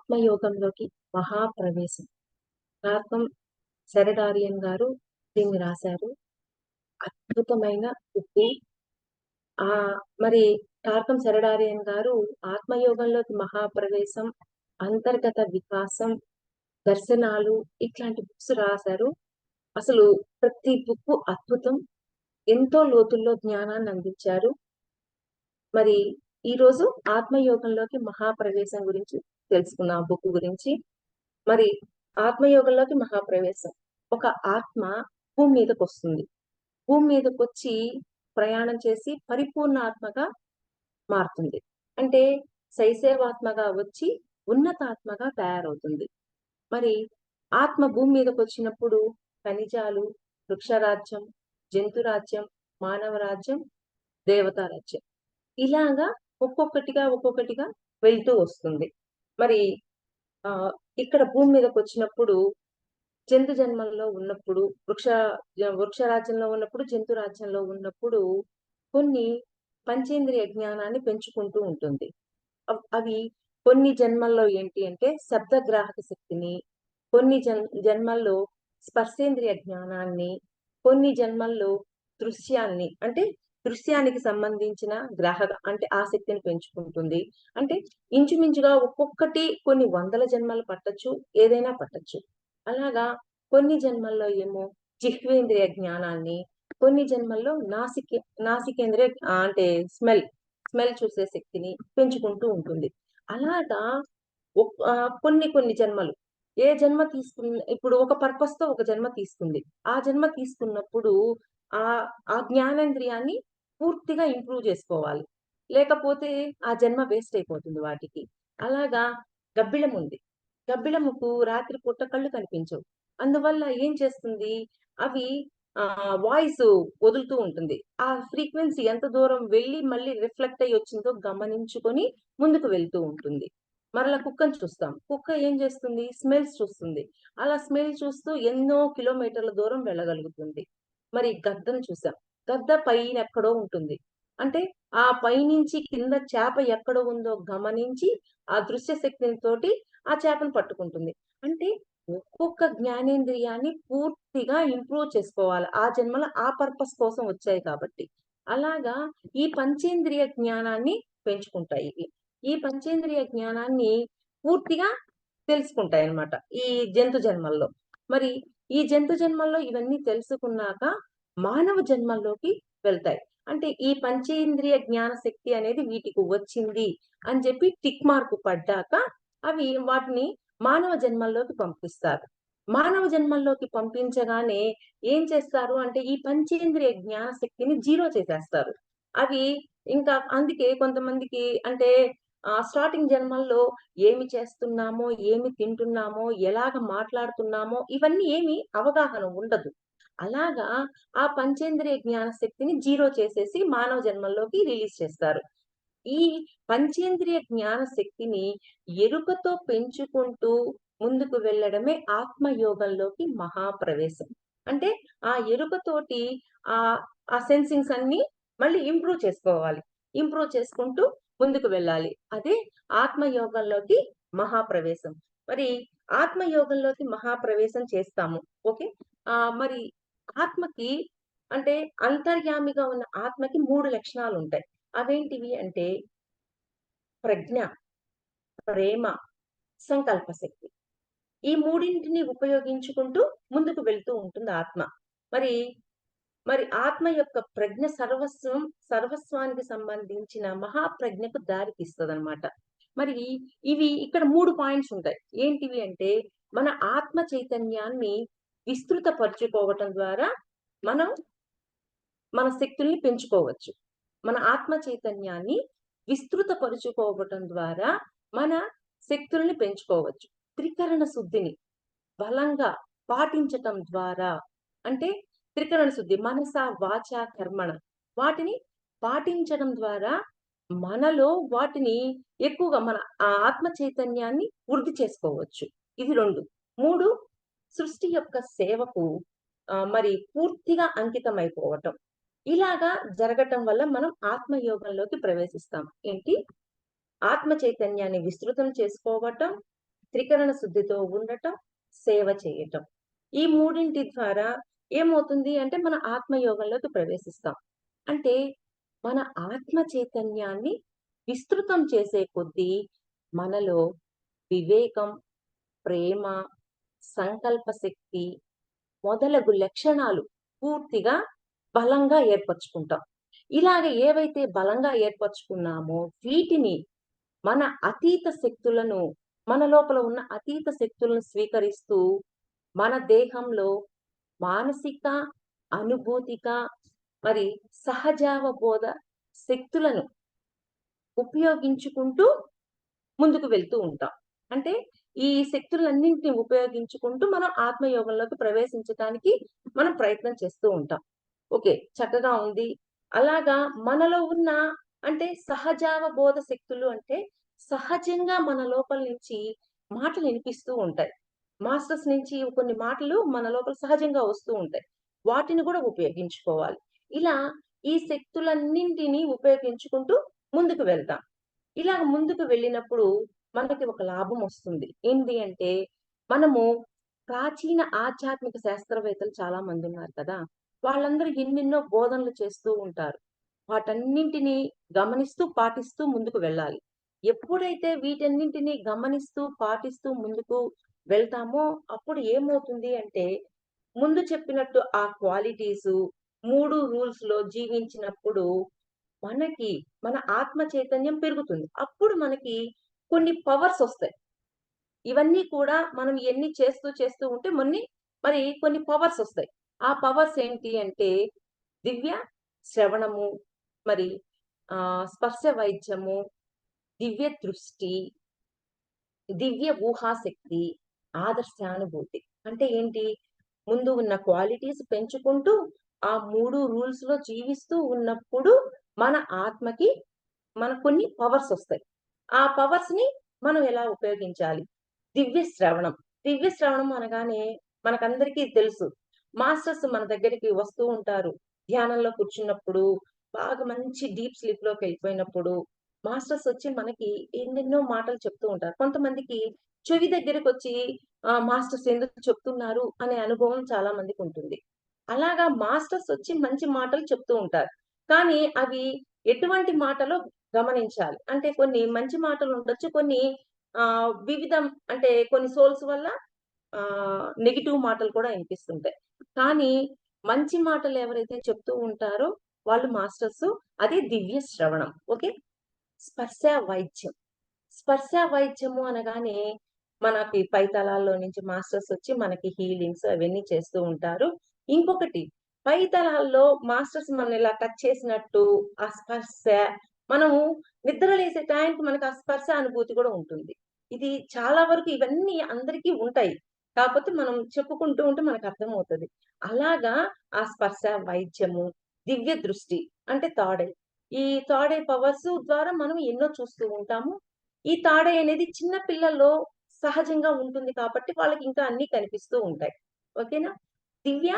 ఆత్మయోగంలోకి మహాప్రవేశం. టార్కం సెరడారియన్ గారు దీన్ని రాశారు. అద్భుతమైన బుక్కు. ఆ మరి టార్కం సెరడారియన్ గారు ఆత్మయోగంలోకి మహాప్రవేశం, అంతర్గత వికాసం, దర్శనాలు ఇట్లాంటి బుక్స్ రాశారు. అసలు ప్రతి బుక్ అద్భుతం. ఎంతో లోతుల్లో జ్ఞానాన్ని అందించారు. మరి ఈరోజు ఆత్మయోగంలోకి మహాప్రవేశం గురించి తెలుసుకుందాం. ఆ బుక్ గురించి. మరి ఆత్మయోగంలోకి మహాప్రవేశం. ఒక ఆత్మ భూమి మీదకి వస్తుంది. భూమి మీదకి వచ్చి ప్రయాణం చేసి పరిపూర్ణ ఆత్మగా మారుతుంది. అంటే శైశవాత్మగా వచ్చి ఉన్నతాత్మగా తయారవుతుంది. మరి ఆత్మ భూమి మీదకి వచ్చినప్పుడు ఖనిజాలు, వృక్షరాజ్యం, జంతురాజ్యం, మానవ రాజ్యం, దేవతా రాజ్యం ఇలాగా ఒక్కొక్కటిగా వెళ్తూ వస్తుంది. మరి ఆ ఇక్కడ భూమి మీదకి వచ్చినప్పుడు జంతు జన్మల్లో ఉన్నప్పుడు వృక్షరాజ్యంలో ఉన్నప్పుడు జంతు రాజ్యంలో ఉన్నప్పుడు కొన్ని పంచేంద్రియ జ్ఞానాన్ని పెంచుకుంటూ ఉంటుంది. అవి కొన్ని జన్మల్లో ఏంటి అంటే శబ్దగ్రాహక శక్తిని, కొన్ని జన్మల్లో స్పర్శేంద్రియ జ్ఞానాన్ని, కొన్ని జన్మల్లో దృశ్యాన్ని అంటే దృశ్యానికి సంబంధించిన గ్రాహక అంటే ఆసక్తిని పెంచుకుంటుంది. అంటే ఇంచుమించుగా ఒక్కొక్కటి కొన్ని వందల జన్మలు పట్టొచ్చు, ఏదైనా పట్టొచ్చు. అలాగా కొన్ని జన్మల్లో ఏమో జిహ్వేంద్రియ జ్ఞానాన్ని, కొన్ని జన్మల్లో నాసికేంద్రియ అంటే స్మెల్ చూసే శక్తిని పెంచుకుంటూ ఉంటుంది. అలాగా కొన్ని జన్మలు ఏ జన్మ తీసుకున్న ఇప్పుడు ఒక పర్పస్ తో ఒక జన్మ తీసుకుంది. ఆ జన్మ తీసుకున్నప్పుడు ఆ ఆ జ్ఞానేంద్రియాన్ని పూర్తిగా ఇంప్రూవ్ చేసుకోవాలి. లేకపోతే ఆ జన్మ వేస్ట్ అయిపోతుంది వాటికి. అలాగా గబ్బిలం ఉంది. గబ్బిలముకు రాత్రి పూట కళ్ళు కనిపించవు. అందువల్ల ఏం చేస్తుంది? అవి వాయిస్ వదులుతూ ఉంటుంది. ఆ ఫ్రీక్వెన్సీ ఎంత దూరం వెళ్లి మళ్ళీ రిఫ్లెక్ట్ అయ్యి వచ్చిందో గమనించుకొని ముందుకు వెళ్తూ ఉంటుంది. మరలా కుక్కను చూస్తాం. కుక్క ఏం చేస్తుంది? స్మెల్స్ చూస్తుంది. అలా స్మెల్ చూస్తూ ఎన్నో కిలోమీటర్ల దూరం వెళ్ళగలుగుతుంది. మరి గద్దను చూసాం. గద్ద పైన ఎక్కడో ఉంటుంది. అంటే ఆ పైనుంచి కింద చేప ఎక్కడో ఉందో గమనించి ఆ దృశ్య శక్తిని తోటి ఆ చేపను పట్టుకుంటుంది. అంటే ఒక్కొక్క జ్ఞానేంద్రియాన్ని పూర్తిగా ఇంప్రూవ్ చేసుకోవాలి. ఆ జన్మలో ఆ పర్పస్ కోసం వచ్చాయి కాబట్టి. అలాగా ఈ పంచేంద్రియ జ్ఞానాన్ని పెంచుకుంటాయి ఇవి. ఈ పంచేంద్రియ జ్ఞానాన్ని పూర్తిగా తెలుసుకుంటాయన్నమాట ఈ జంతు జన్మల్లో. మరి ఈ జంతు జన్మల్లో ఇవన్నీ తెలుసుకున్నాక మానవ జన్మల్లోకి వెళ్తాయి. అంటే ఈ పంచేంద్రియ జ్ఞాన శక్తి అనేది వీటికి వచ్చింది అని చెప్పి టిక్ మార్క్ పడ్డాక అవి వాటిని మానవ జన్మల్లోకి పంపిస్తారు. మానవ జన్మల్లోకి పంపించగానే ఏం చేస్తారు అంటే ఈ పంచేంద్రియ జ్ఞాన శక్తిని జీరో చేసేస్తారు. అవి ఇంకా అందుకే కొంతమందికి అంటే స్టార్టింగ్ జన్మల్లో ఏమి చేస్తున్నామో, ఏమి తింటున్నామో, ఎలాగ మాట్లాడుతున్నామో ఇవన్నీ ఏమి అవగాహన ఉండదు. అలాగా ఆ పంచేంద్రియ జ్ఞాన శక్తిని జీరో చేసేసి మానవ జన్మల్లోకి రిలీజ్ చేస్తారు. ఈ పంచేంద్రియ జ్ఞాన శక్తిని ఎరుకతో పెంచుకుంటూ ముందుకు వెళ్ళడమే ఆత్మయోగంలోకి మహాప్రవేశం. అంటే ఆ ఎరుకతోటి ఆ ఆ సెన్సింగ్స్ అన్ని మళ్ళీ ఇంప్రూవ్ చేసుకోవాలి. ఇంప్రూవ్ చేసుకుంటూ ముందుకు వెళ్ళాలి. అదే ఆత్మయోగంలోకి మహాప్రవేశం. మరి ఆత్మయోగంలోకి మహాప్రవేశం చేస్తాము. ఓకే. మరి ఆత్మకి అంటే అంతర్యామిగా ఉన్న ఆత్మకి 3 లక్షణాలు ఉంటాయి. అవేంటివి అంటే ప్రజ్ఞ, ప్రేమ, సంకల్ప శక్తి. ఈ మూడింటిని ఉపయోగించుకుంటూ ముందుకు వెళ్తూ ఉంటుంది ఆత్మ. మరి మరి ఆత్మ యొక్క ప్రజ్ఞ సర్వస్వానికి సంబంధించిన మహాప్రజ్ఞకు దారి తీస్తదనమాట. మరి ఇవి ఇక్కడ 3 పాయింట్స్ ఉంటాయి. ఏంటివి అంటే మన ఆత్మ చైతన్యాన్ని విస్తృత పరుచుకోవటం ద్వారా మనం మన శక్తుల్ని పెంచుకోవచ్చు. మన ఆత్మ చైతన్యాన్ని విస్తృత పరుచుకోవటం ద్వారా మన శక్తుల్ని పెంచుకోవచ్చు. త్రికరణ శుద్ధిని బలంగా పాటించటం ద్వారా అంటే త్రికరణ శుద్ధి మనస, వాచ, కర్మణ వాటిని పాటించడం ద్వారా మనలో వాటిని ఎక్కువగా మన ఆత్మ చైతన్యాన్ని వృద్ధి చేసుకోవచ్చు. ఇది 2. 3 సృష్టి యొక్క సేవకు మరి పూర్తిగా అంకితమైపోవటం. ఇలాగా జరగటం వల్ల మనం ఆత్మయోగంలోకి ప్రవేశిస్తాం. ఏంటి? ఆత్మ చైతన్యాన్ని విస్తృతం చేసుకోవటం, త్రికరణ శుద్ధితో ఉండటం, సేవ చేయటం. ఈ మూడింటి ద్వారా ఏమవుతుంది అంటే మన ఆత్మయోగంలోకి ప్రవేశిస్తాం. అంటే మన ఆత్మ చైతన్యాన్ని విస్తృతం చేసే కొద్దీ మనలో వివేకం, ప్రేమ, సంకల్ప శక్తి మొదలగు లక్షణాలు పూర్తిగా బలంగా ఏర్పరచుకుంటాం. ఇలాగ ఏవైతే బలంగా ఏర్పరచుకున్నామో వీటిని మన అతీత శక్తులను మన లోపల ఉన్న అతీత శక్తులను స్వీకరిస్తూ మన దేహంలో మానసిక, అనుభూతిక, మరి సహజావబోధ శక్తులను ఉపయోగించుకుంటూ ముందుకు వెళ్తూ ఉంటాం. అంటే ఈ శక్తులన్నింటిని ఉపయోగించుకుంటూ మనం ఆత్మయోగంలోకి ప్రవేశించటానికి మనం ప్రయత్నం చేస్తూ ఉంటాం. ఓకే. చక్కగా ఉంది. అలాగా మనలో ఉన్న అంటే సహజావబోధ శక్తులు అంటే సహజంగా మన లోపల నుంచి మాటలు వినిపిస్తూ ఉంటాయి. మాస్టర్స్ నుంచి కొన్ని మాటలు మన లోపల సహజంగా వస్తూ ఉంటాయి. వాటిని కూడా ఉపయోగించుకోవాలి. ఇలా ఈ శక్తులన్నింటినీ ఉపయోగించుకుంటూ ముందుకు వెళ్తాం. ఇలాగ ముందుకు వెళ్ళినప్పుడు మనకి ఒక లాభం వస్తుంది. ఏంటి అంటే మనము ప్రాచీన ఆధ్యాత్మిక శాస్త్రవేత్తలు చాలా మంది ఉన్నారు కదా! వాళ్ళందరూ ఎన్నెన్నో బోధనలు చేస్తూ ఉంటారు. వాటన్నింటిని గమనిస్తూ, పాటిస్తూ ముందుకు వెళ్ళాలి. ఎప్పుడైతే వీటన్నింటిని గమనిస్తూ, పాటిస్తూ ముందుకు వెళ్తామో అప్పుడు ఏమవుతుంది అంటే ముందు చెప్పినట్టు ఆ క్వాలిటీసు 3 రూల్స్‌లో జీవించినప్పుడు మనకి మన ఆత్మ చైతన్యం పెరుగుతుంది. అప్పుడు మనకి కొన్ని పవర్స్ ఒస్తాయి. ఇవన్నీ కూడా మనం ఇయన్నీ చేస్తూ, చేస్తూ ఉంటే మరి కొన్ని పవర్స్ ఒస్తాయి. ఆ పవర్స్ ఏంటి అంటే దివ్య శ్రవణము, మరి స్పర్శ వైద్యము, దివ్య దృష్టి, దివ్య ఊహాశక్తి, ఆదర్శానుభూతి. అంటే ఏంటి? ముందు ఉన్న క్వాలిటీస్ పెంచుకుంటూ, ఆ 3 రూల్స్‌లో జీవిస్తూ ఉన్నప్పుడు మన ఆత్మకి మనకు కొన్ని పవర్స్ ఒస్తాయి. ఆ పవర్స్‌ని మనం ఎలా ఉపయోగించాలి? దివ్య శ్రవణం. దివ్య శ్రవణం అనగానే మనకందరికీ తెలుసు. మాస్టర్స్ మన దగ్గరికి వస్తూ ఉంటారు. ధ్యానంలో కూర్చున్నప్పుడు, బాగా మంచి డీప్ స్లీప్‌లోకెళ్ళిపోయినప్పుడు, మాస్టర్స్ వచ్చి మనకి ఎన్నెన్నో మాటలు చెప్తూ ఉంటారు. కొంతమందికి చెవి దగ్గరకొచ్చి మాస్టర్స్ ఎందుకు చెప్తున్నారు అనే అనుభవం చాలా మందికుంటుంది. అలాగా మాస్టర్స్ వచ్చి మంచి మాటలు చెప్తూ ఉంటారు. కానీ అవి ఎటువంటి మాటలో గమనించాలి. అంటే కొన్ని మంచి మాటలుండొచ్చు. కొన్ని వివిధం అంటే కొన్ని సోల్స్ వల్ల నెగెటివ్ మాటలు కూడా ఇనిపిస్తుంటాయి. కానీ మంచి మాటలు ఎవరైతే చెప్తూ ఉంటారో వాళ్ళు మాస్టర్సు. అదే దివ్య శ్రవణం. ఓకే. స్పర్శ వైద్యం. స్పర్శ వైద్యము అనగానే మనకి పై తలాల్లో నుంచి మాస్టర్స్ వచ్చి మనకి హీలింగ్స్ అవన్నీ చేస్తూ ఉంటారు. ఇంకొకటి పై తలాల్లో మాస్టర్స్ మనల్ని ఇలా టచ్ చేసినట్టు ఆ స్పర్శ మనము నిద్ర లేసే టైంకి మనకు ఆ స్పర్శ అనుభూతి కూడా ఉంటుంది. ఇది చాలా వరకు ఇవన్నీ అందరికీ ఉంటాయి. కాకపోతే మనం చెప్పుకుంటూ ఉంటే మనకు అర్థమవుతది. అలాగా ఆ స్పర్శ వైద్యము, దివ్య దృష్టి అంటే థర్డ్ ఐ. ఈ థర్డ్ ఐ పవర్స్ ద్వారా మనం ఎన్నో చూస్తూ ఉంటాము. ఈ థర్డ్ ఐ అనేది చిన్న పిల్లల్లో సహజంగా ఉంటుంది కాబట్టి వాళ్ళకి ఇంకా అన్నీ కనిపిస్తూ ఉంటాయి. ఓకేనా? దివ్య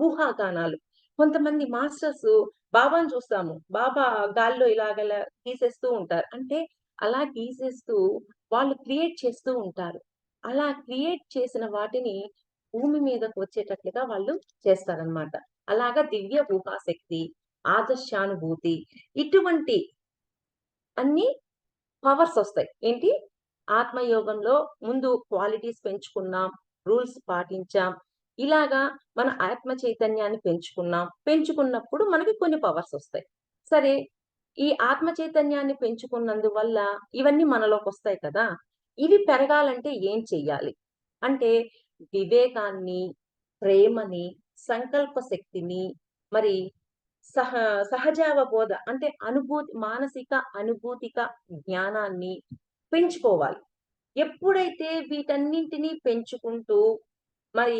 ఊహాగానాలు. కొంతమంది మాస్టర్స్ బాబాని చూస్తాము. బాబా గాలిలో ఇలాగలా గీసేస్తూ ఉంటారు. అంటే అలా గీసేస్తూ వాళ్ళు క్రియేట్ చేస్తూ ఉంటారు. అలా క్రియేట్ చేసిన వాటిని భూమి మీదకు వచ్చేటట్లుగా వాళ్ళు చేస్తారనమాట. అలాగా దివ్య ఊహాశక్తి, ఆదర్శానుభూతి ఇటువంటి అన్ని పవర్స్ ఒస్తాయి. ఏంటి? ఆత్మయోగంలో ముందు క్వాలిటీస్ పెంచుకున్నాం, రూల్స్ పాటించాం. ఇలాగా మన ఆత్మ చైతన్యాన్ని పెంచుకున్నాం. పెంచుకున్నప్పుడు మనకి కొన్ని పవర్స్ ఒస్తాయి. సరే, ఈ ఆత్మ చైతన్యాన్ని పెంచుకున్నందువల్ల ఇవన్నీ మనలోకొస్తాయి కదా! ఇవి పెరగాలంటే ఏం చెయ్యాలి? అంటే వివేకాన్ని, ప్రేమని, సంకల్ప శక్తిని, మరి సహ సహజావబోధ అంటే మానసిక, అనుభూతిక జ్ఞానాన్ని పెంచుకోవాలి. ఎప్పుడైతే వీటన్నింటిని పెంచుకుంటూ మరి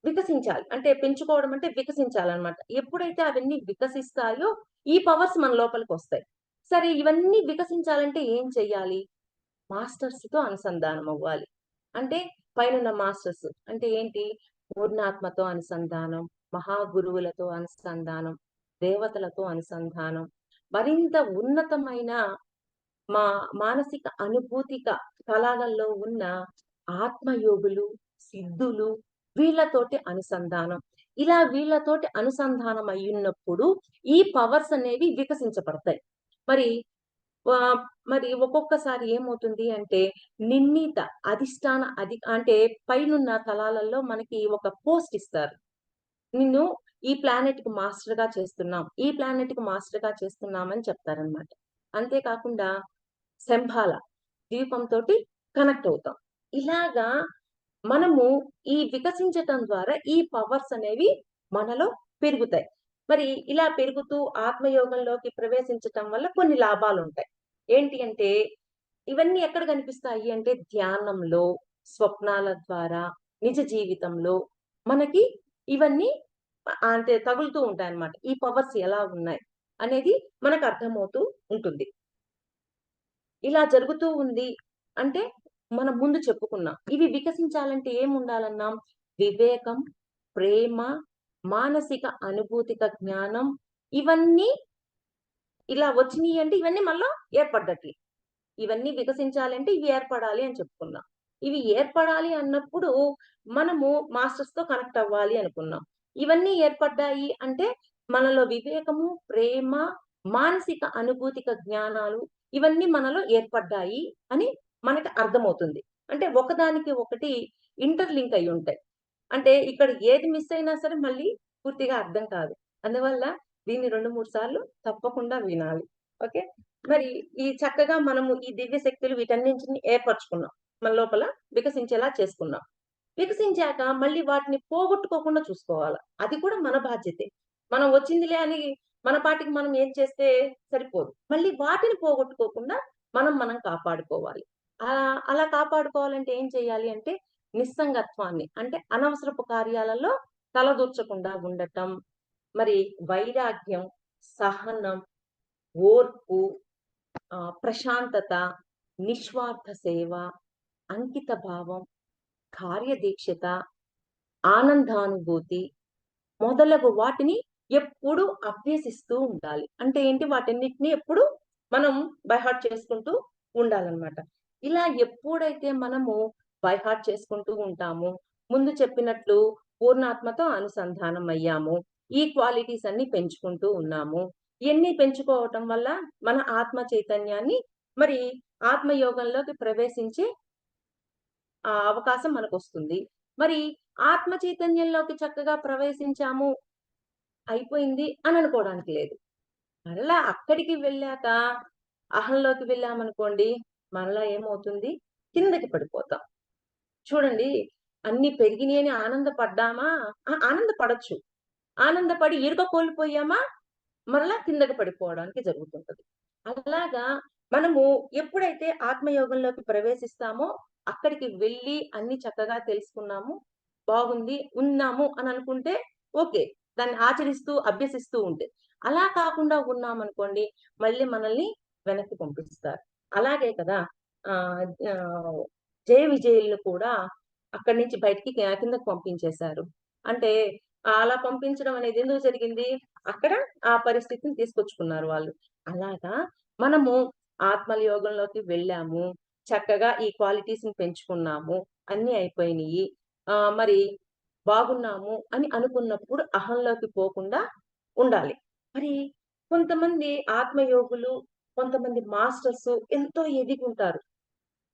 వికసించాలి. అంటే పెంచుకోవడం అంటే వికసించాలన్నమాట. ఎప్పుడైతే అవన్నీ వికసిస్తాయో ఈ పవర్స్ మన లోపలికొస్తాయి. సరే ఇవన్నీ వికసించాలంటే ఏం చెయ్యాలి? మాస్టర్స్‌తో అనుసంధానం అవ్వాలి. అంటే పైనున్న మాస్టర్స్ అంటే ఏంటి? పూర్ణాత్మతో అనుసంధానం, మహాగురువులతో అనుసంధానం, దేవతలతో అనుసంధానం, మరింత ఉన్నతమైన మా మానసిక అనుభూతిక తలాలలో ఉన్న ఆత్మయోగులు, సిద్ధులు వీళ్ళతోటి అనుసంధానం. ఇలా వీళ్ళతోటి అనుసంధానం అయ్యున్నప్పుడు ఈ పవర్స్ అనేవి వికసించబడతాయి. మరి ఆహ్, మరి ఒక్కొక్కసారి ఏమవుతుంది అంటే నిర్ణీత అధిష్టాన అంటే పైనున్న తలాలలో మనకి ఒక పోస్ట్ ఇస్తారు. నిన్ను ఈ ప్లానెట్‌కి మాస్టర్‌గా చేస్తున్నాం. ఈ ప్లానెట్‌కి మాస్టర్‌గా చేస్తున్నామని చెప్తారనమాట. అంతే కాకుండా శంబాల ద్వీపంతోటి కనెక్ట్ అవుతాం. ఇలాగా మనము ఈ వికసించటం ద్వారా ఈ పవర్స్ అనేవి మనలో పెరుగుతాయి. మరి ఇలా పెరుగుతూ ఆత్మయోగంలోకి ప్రవేశించటం వల్ల కొన్ని లాభాలుంటాయి. ఏంటి అంటే ఇవన్నీ ఎక్కడ కనిపిస్తాయి అంటే ధ్యానంలో, స్వప్నాల ద్వారా, నిజ జీవితంలో మనకి ఇవన్నీ అంటే తగులుతూ ఉంటాయన్నమాట. ఈ పవర్స్ ఎలా ఉన్నాయి అనేది మనకు అర్థమవుతూ ఉంటుంది. ఇలా జరుగుతూ ఉంది అంటే మనం ముందు చెప్పుకున్నాం. ఇవి వికసించాలంటే ఏముండాలన్నాం? వివేకం, ప్రేమ, మానసిక అనుభూతిక జ్ఞానం ఇవన్నీ ఇలా వచ్చినియి అంటే ఇవన్నీ మనలో ఏర్పడ్డట్లే. ఇవన్నీ వికసించాలంటే ఇవి ఏర్పడాలి అని చెప్పుకున్నాం. ఇవి ఏర్పడాలి అన్నప్పుడు మనము మాస్టర్స్‌తో కనెక్ట్ అవ్వాలి అనుకున్నాం. ఇవన్నీ ఏర్పడ్డాయి అంటే మనలో వివేకము, ప్రేమ, మానసిక అనుభూతిక జ్ఞానాలు ఇవన్నీ మనలో ఏర్పడ్డాయి అని మనకు అర్థమవుతుంది. అంటే ఒకదానికి ఒకటి ఇంటర్‌లింక్ అయ్యుంటాయి. అంటే ఇక్కడ ఏది మిస్ అయినా సరే మళ్ళీ పూర్తిగా అర్థం కాదు. అందువల్ల దీన్ని 2, 3 సార్లు తప్పకుండా వినాలి. ఓకే. మరి ఈ చక్కగా మనము ఈ దివ్య శక్తులు వీటన్నింటిని ఏర్పరచుకున్నాం. మన లోపల వికసించేలా చేసుకున్నాం. వికసించాక మళ్ళీ వాటిని పోగొట్టుకోకుండా చూసుకోవాల. అది కూడా మన బాధ్యతే. మనం వచ్చిందిలే అని మన పాటికి మనం ఏం చేస్తే సరిపోదు. మళ్ళీ వాటిని పోగొట్టుకోకుండా మనం కాపాడుకోవాలి. అలా కాపాడుకోవాలంటే ఏం చేయాలి అంటే నిస్సంగత్వాన్ని అంటే అనవసరపు కార్యాలలో తలదూర్చకుండా ఉండటం. మరి వైరాగ్యం, సహనం, ఓర్పు, ప్రశాంతత, నిస్వార్థ సేవ, అంకిత భావం, కార్యదీక్షత, ఆనందానుభూతి మొదలగు వాటిని ఎప్పుడూ అభ్యసిస్తూ ఉండాలి. అంటే ఏంటి వాటన్నిటిని ఎప్పుడు మనం బై హార్ట్ చేసుకుంటూ ఉండాలన్నమాట. ఇలా ఎప్పుడైతే మనము బై హార్ట్ చేసుకుంటూ ఉంటామో, ముందు చెప్పినట్లు పూర్ణాత్మతో అనుసంధానం అయ్యాము. ఈ క్వాలిటీస్ అన్నీ పెంచుకుంటూ ఉన్నాము. ఇయన్నీ పెంచుకోవటం వల్ల మన ఆత్మ చైతన్యాన్ని మరి ఆత్మయోగంలోకి ప్రవేశించే అవకాశం మనకొస్తుంది. మరి ఆత్మ చైతన్యంలోకి చక్కగా ప్రవేశించాము, అయిపోయింది అని అనుకోవడానికి లేదు. మరలా అక్కడికి వెళ్ళాక అహంలోకి వెళ్ళామనుకోండి, మరలా ఏమవుతుంది? కిందకి పడిపోతాం. చూడండి అన్నీ పెరిగినియని ఆనందపడ్డామా? ఆనందపడొచ్చు. ఆనందపడి ఎరుక కోల్పోయామా? మరలా కిందకి పడిపోవడానికి జరుగుతుంటది. అలాగా మనము ఎప్పుడైతే ఆత్మయోగంలోకి ప్రవేశిస్తామో, అక్కడికి వెళ్ళి అన్నీ చక్కగా తెలుసుకున్నాము, బాగుంది, ఉన్నాము అని అనుకుంటే ఓకే. దాన్ని ఆచరిస్తూ, అభ్యసిస్తూ ఉంటే. అలా కాకుండా ఉన్నామనుకోండి, మళ్ళీ మనల్ని వెనక్కి పంపిస్తారు. అలాగే కదా! ఆహ్, ఆహ్, జయ విజయులను కూడా అక్కడి నుంచి బయటికి కిందకి పంపించేశారు. అంటే అలా పంపించడం అనేది ఎందుకు జరిగింది? అక్కడ ఆ పరిస్థితిని తీసుకొచ్చుకున్నారు వాళ్ళు. అలాగా మనము ఆత్మల యోగంలోకి వెళ్ళాము. చక్కగా ఈ క్వాలిటీస్‌ని పెంచుకున్నాము. అన్నీ అయిపోయినియి. మరి బాగున్నాము అని అనుకున్నప్పుడు అహంలోకి పోకుండా ఉండాలి. మరి కొంతమంది ఆత్మయోగులు, కొంతమంది మాస్టర్స్ ఎంతో ఎదిగుంటారు.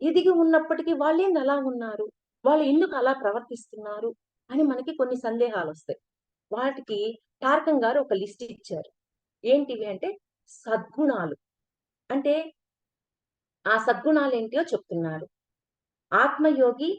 ఎదిగి ఉన్నప్పటికీ వాళ్ళేంది అలా ఉన్నారు? వాళ్ళు ఎందుకు అలా ప్రవర్తిస్తున్నారు? అని మనకి కొన్ని సందేహాలొస్తాయి. వాటికి టార్కం గారు ఒక లిస్ట్ ఇచ్చారు. ఏంటివి అంటే సద్గుణాలు. అంటే ఆ సద్గుణాలేంటో చెప్తున్నారు. ఆత్మయోగి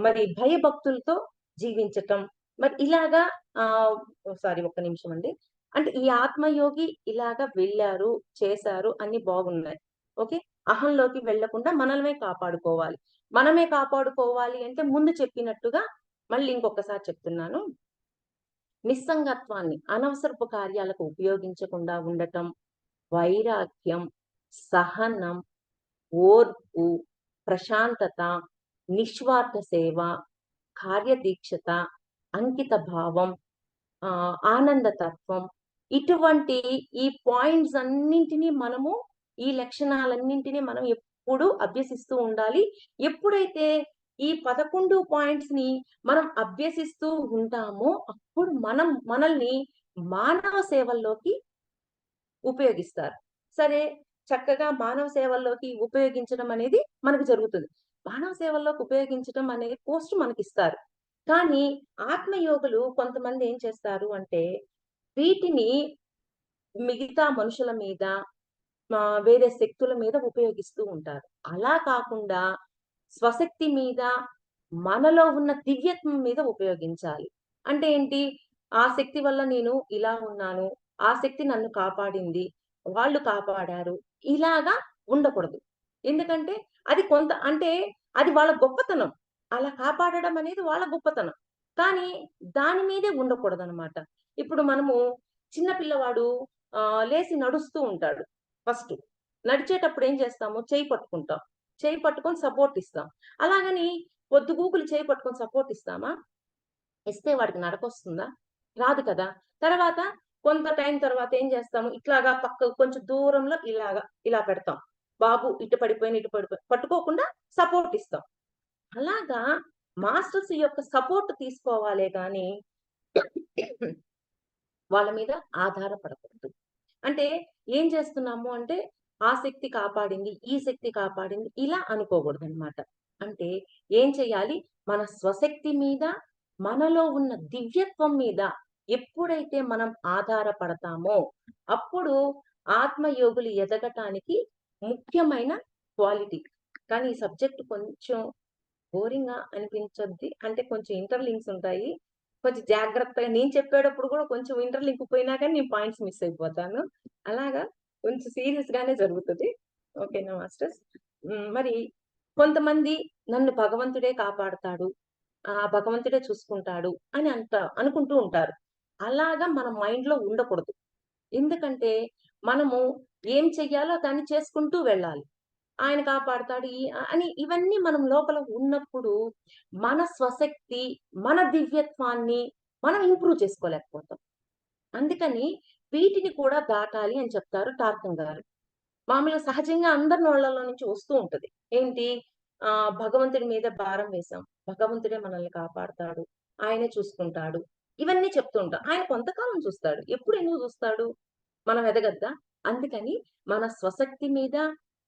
మరి భయభక్తులతో జీవించటం. మరి ఇలాగా ఆహ్, సారీ ఒక్క నిమిషం అండి. అంటే ఈ ఆత్మయోగి ఇలాగా వెళ్లారు, చేశారు అన్నీ బాగున్నాయి. ఓకే. అహంలోకి వెళ్ళకుండా మనమే కాపాడుకోవాలి. మనమే కాపాడుకోవాలి అంటే ముందు చెప్పినట్టుగా మళ్ళీ ఇంకొకసారి చెప్తున్నాను. నిస్సంగత్వాన్ని అనవసరపు కార్యాలకు ఉపయోగించకుండా ఉండటం, వైరాగ్యం, సహనం, ఓర్పు, ప్రశాంతత, నిస్వార్థ సేవ, కార్యదీక్షత, అంకిత భావం, ఆనందతత్వం ఇటువంటి ఈ పాయింట్స్ అన్నింటిని మనము ఈ లక్షణాలన్నింటినీ మనం ఎప్పుడూ అభ్యసిస్తూ ఉండాలి. ఎప్పుడైతే ఈ 11 పాయింట్స్‌ని మనం అభ్యసిస్తూ ఉంటామో, అప్పుడు మనల్ని మానవ సేవల్లోకి ఉపయోగిస్తారు. సరే, చక్కగా మానవ సేవల్లోకి ఉపయోగించడం అనేది మనకు జరుగుతుంది. మానవ సేవల్లోకి ఉపయోగించడం అనే పోస్ట్ మనకిస్తారు. కానీ ఆత్మయోగులు కొంతమంది ఏం చేస్తారు అంటే, వీటిని మిగతా మనుషుల మీద, వేరే శక్తుల మీద ఉపయోగిస్తూ ఉంటారు. అలా కాకుండా స్వశక్తి మీద, మనలో ఉన్న దివ్యత్వం మీద ఉపయోగించాలి. అంటే ఏంటి? ఆ శక్తి వల్ల నేను ఇలా ఉన్నాను. ఆ శక్తి నన్ను కాపాడింది. వాళ్ళు కాపాడారు. ఇలాగా ఉండకూడదు. ఎందుకంటే అది అంటే అది వాళ్ళ గొప్పతనం. అలా కాపాడడం అనేది వాళ్ళ గొప్పతనం. కానీ దాని మీదే ఉండకూడదనమాట. ఇప్పుడు మనము చిన్న పిల్లవాడు లేసి నడుస్తూ ఉంటాడు ఫస్టు. నడిచేటప్పుడు ఏం చేస్తాము? చెయ్యి పట్టుకుంటాం. చెయ్యి పట్టుకొని సపోర్ట్ ఇస్తాం. అలాగని పొద్దుగూకులు చేయి పట్టుకొని సపోర్ట్ ఇస్తామా? ఇస్తే వాడికి నడకొస్తుందా? రాదు కదా! తర్వాత కొంత టైం తర్వాత ఏం చేస్తాము? ఇట్లాగా పక్కకు కొంచెం దూరంలో ఇలా పెడతాం. బాబు ఇటు పడిపోయిన, ఇటు పడిపోయి పట్టుకోకుండా సపోర్ట్ ఇస్తాం. అలాగా మాస్టర్స్ యొక్క సపోర్ట్ తీసుకోవాలే గాని వాళ్ళ మీద ఆధారపడకూడదు. అంటే ఏం చేస్తున్నాము అంటే, ఆ శక్తి కాపాడింది, ఈ శక్తి కాపాడింది ఇలా అనుకోకూడదనమాట. అంటే ఏం చేయాలి? మన స్వశక్తి మీద, మనలో ఉన్న దివ్యత్వం మీద ఎప్పుడైతే మనం ఆధారపడతామో, అప్పుడు ఆత్మయోగులు ఎదగటానికి ముఖ్యమైన క్వాలిటీ. కానీ ఈ సబ్జెక్ట్ కొంచెం బోరింగ్‌గా అనిపించొద్ది. అంటే కొంచెం ఇంటర్‌లింక్స్ ఉంటాయి. కొంచెం జాగ్రత్తగా నేను చెప్పేటప్పుడు కూడా కొంచెం ఇంటర్‌లింక్ పోయినా గాని నేను పాయింట్స్ మిస్ అయిపోతాను. అలాగా కొంచెం సీరియస్‌గానే జరుగుతది. ఓకేనా మాస్టర్స్? మరి కొంతమంది నన్ను భగవంతుడే కాపాడతాడు. భగవంతుడే చూసుకుంటాడు అని అనుకుంటూ ఉంటారు. అలాగా మన మైండ్‌లో ఉండకూడదు. ఎందుకంటే మనము ఏం చెయ్యాలో దాన్ని చేసుకుంటూ వెళ్ళాలి. ఆయన కాపాడతాడు అని ఇవన్నీ మనం లోపల ఉన్నప్పుడు మన స్వశక్తి, మన దివ్యత్వాన్ని మనం ఇంప్రూవ్ చేసుకోలేకపోతాం. అందుకని వీటిని కూడా దాటాలి అని చెప్తారు టార్కం గారు. మామూలుగా సహజంగా అందరి నోళ్ళలో నుంచి వస్తూ ఉంటది. ఏంటి? భగవంతుడి మీద భారం వేశాం. భగవంతుడే మనల్ని కాపాడతాడు. ఆయనే చూసుకుంటాడు. ఇవన్నీ చెప్తూ ఉంటాం. ఆయన కొంతకాలం చూస్తాడు. ఎందుకు చూస్తాడు? మనం ఎదగద్దా? అందుకని మన స్వశక్తి మీద,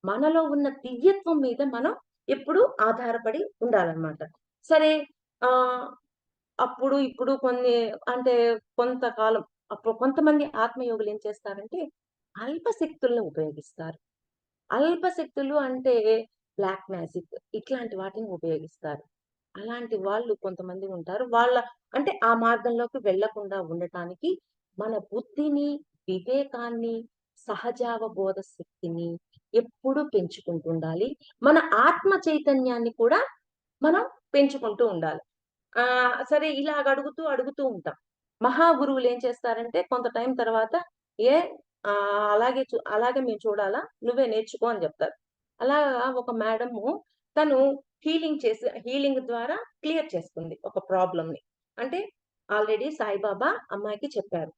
మనలో ఉన్న దివ్యత్వం మీద మనం ఎప్పుడూ ఆధారపడి ఉండాలన్నమాట. సరే, ఆహ్, అప్పుడు ఇప్పుడు కొన్ని అంటే కొంతకాలం అప్పుడు కొంతమంది ఆత్మయోగులు ఏం చేస్తారంటే అల్ప శక్తులను ఉపయోగిస్తారు. అల్ప శక్తులు అంటే బ్లాక్ మ్యాజిక్ ఇట్లాంటి వాటిని ఉపయోగిస్తారు. అలాంటి వాళ్ళు కొంతమంది ఉంటారు. అంటే ఆ మార్గంలోకి వెళ్ళకుండా ఉండటానికి మన బుద్ధిని, వివేకాన్ని, సహజావబోధ శక్తిని ఎప్పుడూ పెంచుకుంటూ ఉండాలి. మన ఆత్మ చైతన్యాన్ని కూడా మనం పెంచుకుంటూ ఉండాలి. సరే ఇలాగ అడుగుతూ ఉంటాం. మహా గురువులేం చేస్తారంటే కొంత టైం తర్వాత ఏ అలాగే మేము చూడాలా? నువ్వే నేర్చుకో అని జెప్తారు. అలాగా ఒక మేడము తను హీలింగ్ ద్వారా క్లియర్ చేసుకుంది ఒక ప్రాబ్లమ్‌ని. అంటే ఆల్రెడీ సాయిబాబా అమ్మాయికి చెప్పారు.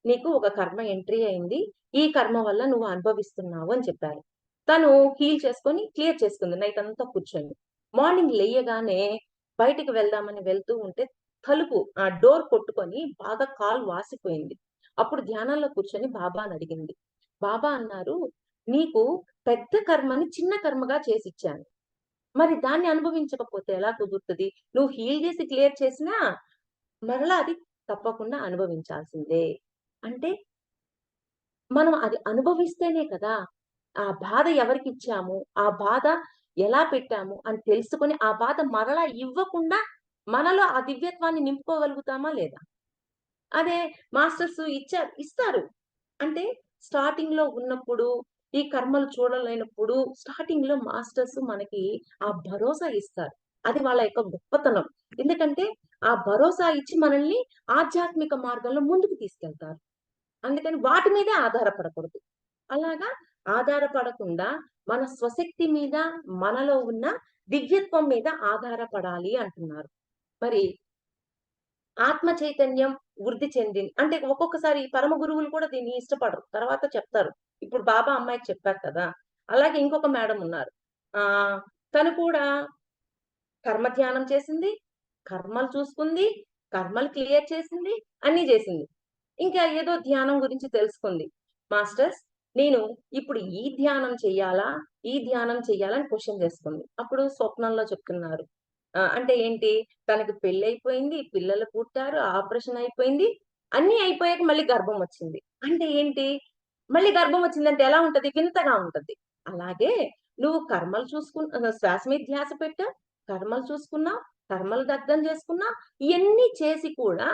"నీకు ఒక కర్మ ఎంట్రీ అయింది. ఈ కర్మ వల్ల నువ్వు అనుభవిస్తున్నావు" అని చెప్పారు. తను హీల్ చేసుకొని క్లియర్ చేసుకుంది నైట్ అంతా కూర్చొని. మార్నింగ్ లెయ్యగానే బయటికి వెళ్దామని వెళ్తూ ఉంటే డోర్ కొట్టుకొని బాగా కాలు వాసిపోయింది. అప్పుడు ధ్యానంలో కూర్చొని బాబాని అడిగింది. బాబా అన్నారు, "నీకు పెద్ద కర్మని చిన్న కర్మగా చేసిచ్చాను. మరి దాన్ని అనుభవించకపోతే ఎలా కుదురుతది? నువ్వు హీల్ చేసి క్లియర్ చేసినా మరలా అది తప్పకుండా అనుభవించాల్సిందే." అంటే మనం అది అనుభవిస్తేనే కదా! ఆ బాధ ఎవరికిచ్చాము, ఆ బాధ ఎలా పెట్టాము అని తెలుసుకొని, ఆ బాధ మరలా ఇవ్వకుండా మనలో ఆ దివ్యత్వాన్ని నింపుకోగలుగుతామా లేదా? అదే మాస్టర్స్ ఇస్తారు. అంటే స్టార్టింగ్‌లో ఉన్నప్పుడు, ఈ కర్మలు చూడలేనప్పుడు స్టార్టింగ్‌లో మాస్టర్స్ మనకి ఆ భరోసా ఇస్తారు. అది వాళ్ళ యొక్క గొప్పతనం. ఎందుకంటే ఆ భరోసా ఇచ్చి మనల్ని ఆధ్యాత్మిక మార్గంలో ముందుకు తీసుకెళ్తారు. అందుకని వాటి మీదే ఆధారపడకూడదు. అలాగా ఆధారపడకుండా మన స్వశక్తి మీద, మనలో ఉన్న దివ్యత్వం మీద ఆధారపడాలి అంటున్నారు. మరి ఆత్మ చైతన్యం వృద్ధి అంటే ఒక్కొక్కసారి పరమ గురువులు కూడా దీన్ని ఇష్టపడరు. తర్వాత చెప్తారు. ఇప్పుడు బాబా అమ్మాయికి చెప్పారు కదా! అలాగే ఇంకొక మేడం ఉన్నారు. తను కూడా కర్మ ధ్యానం చేసింది, కర్మలు చూసుకుంది, కర్మలు క్లియర్ చేసింది, అన్నీ జేసింది. ఇంకా ఏదో ధ్యానం గురించి తెలుసుకుంది. మాస్టర్స్ నేను ఇప్పుడు ఈ ధ్యానం చెయ్యాలా? ఈ ధ్యానం చెయ్యాలా? అని క్వెషన్ చేసుకుంది. అప్పుడు స్వప్నంలో చెప్తున్నారు. అంటే ఏంటి? తనకి పెళ్లయిపోయింది, పిల్లలు పుట్టారు, ఆపరేషన్ అయిపోయింది. అన్నీ అయిపోయాక మళ్ళీ గర్భం వచ్చింది. అంటే ఏంటి? మళ్ళీ గర్భం వచ్చిందంటే ఎలా ఉంటది? వింతగా ఉంటది. అలాగే నువ్వు కర్మలు శ్వాస మీద ధ్యాస పెట్టావు, కర్మలు చూసుకున్నావు, కర్మలు దగ్ధం చేసుకున్నావు. ఇయన్నీ చేసి కూడా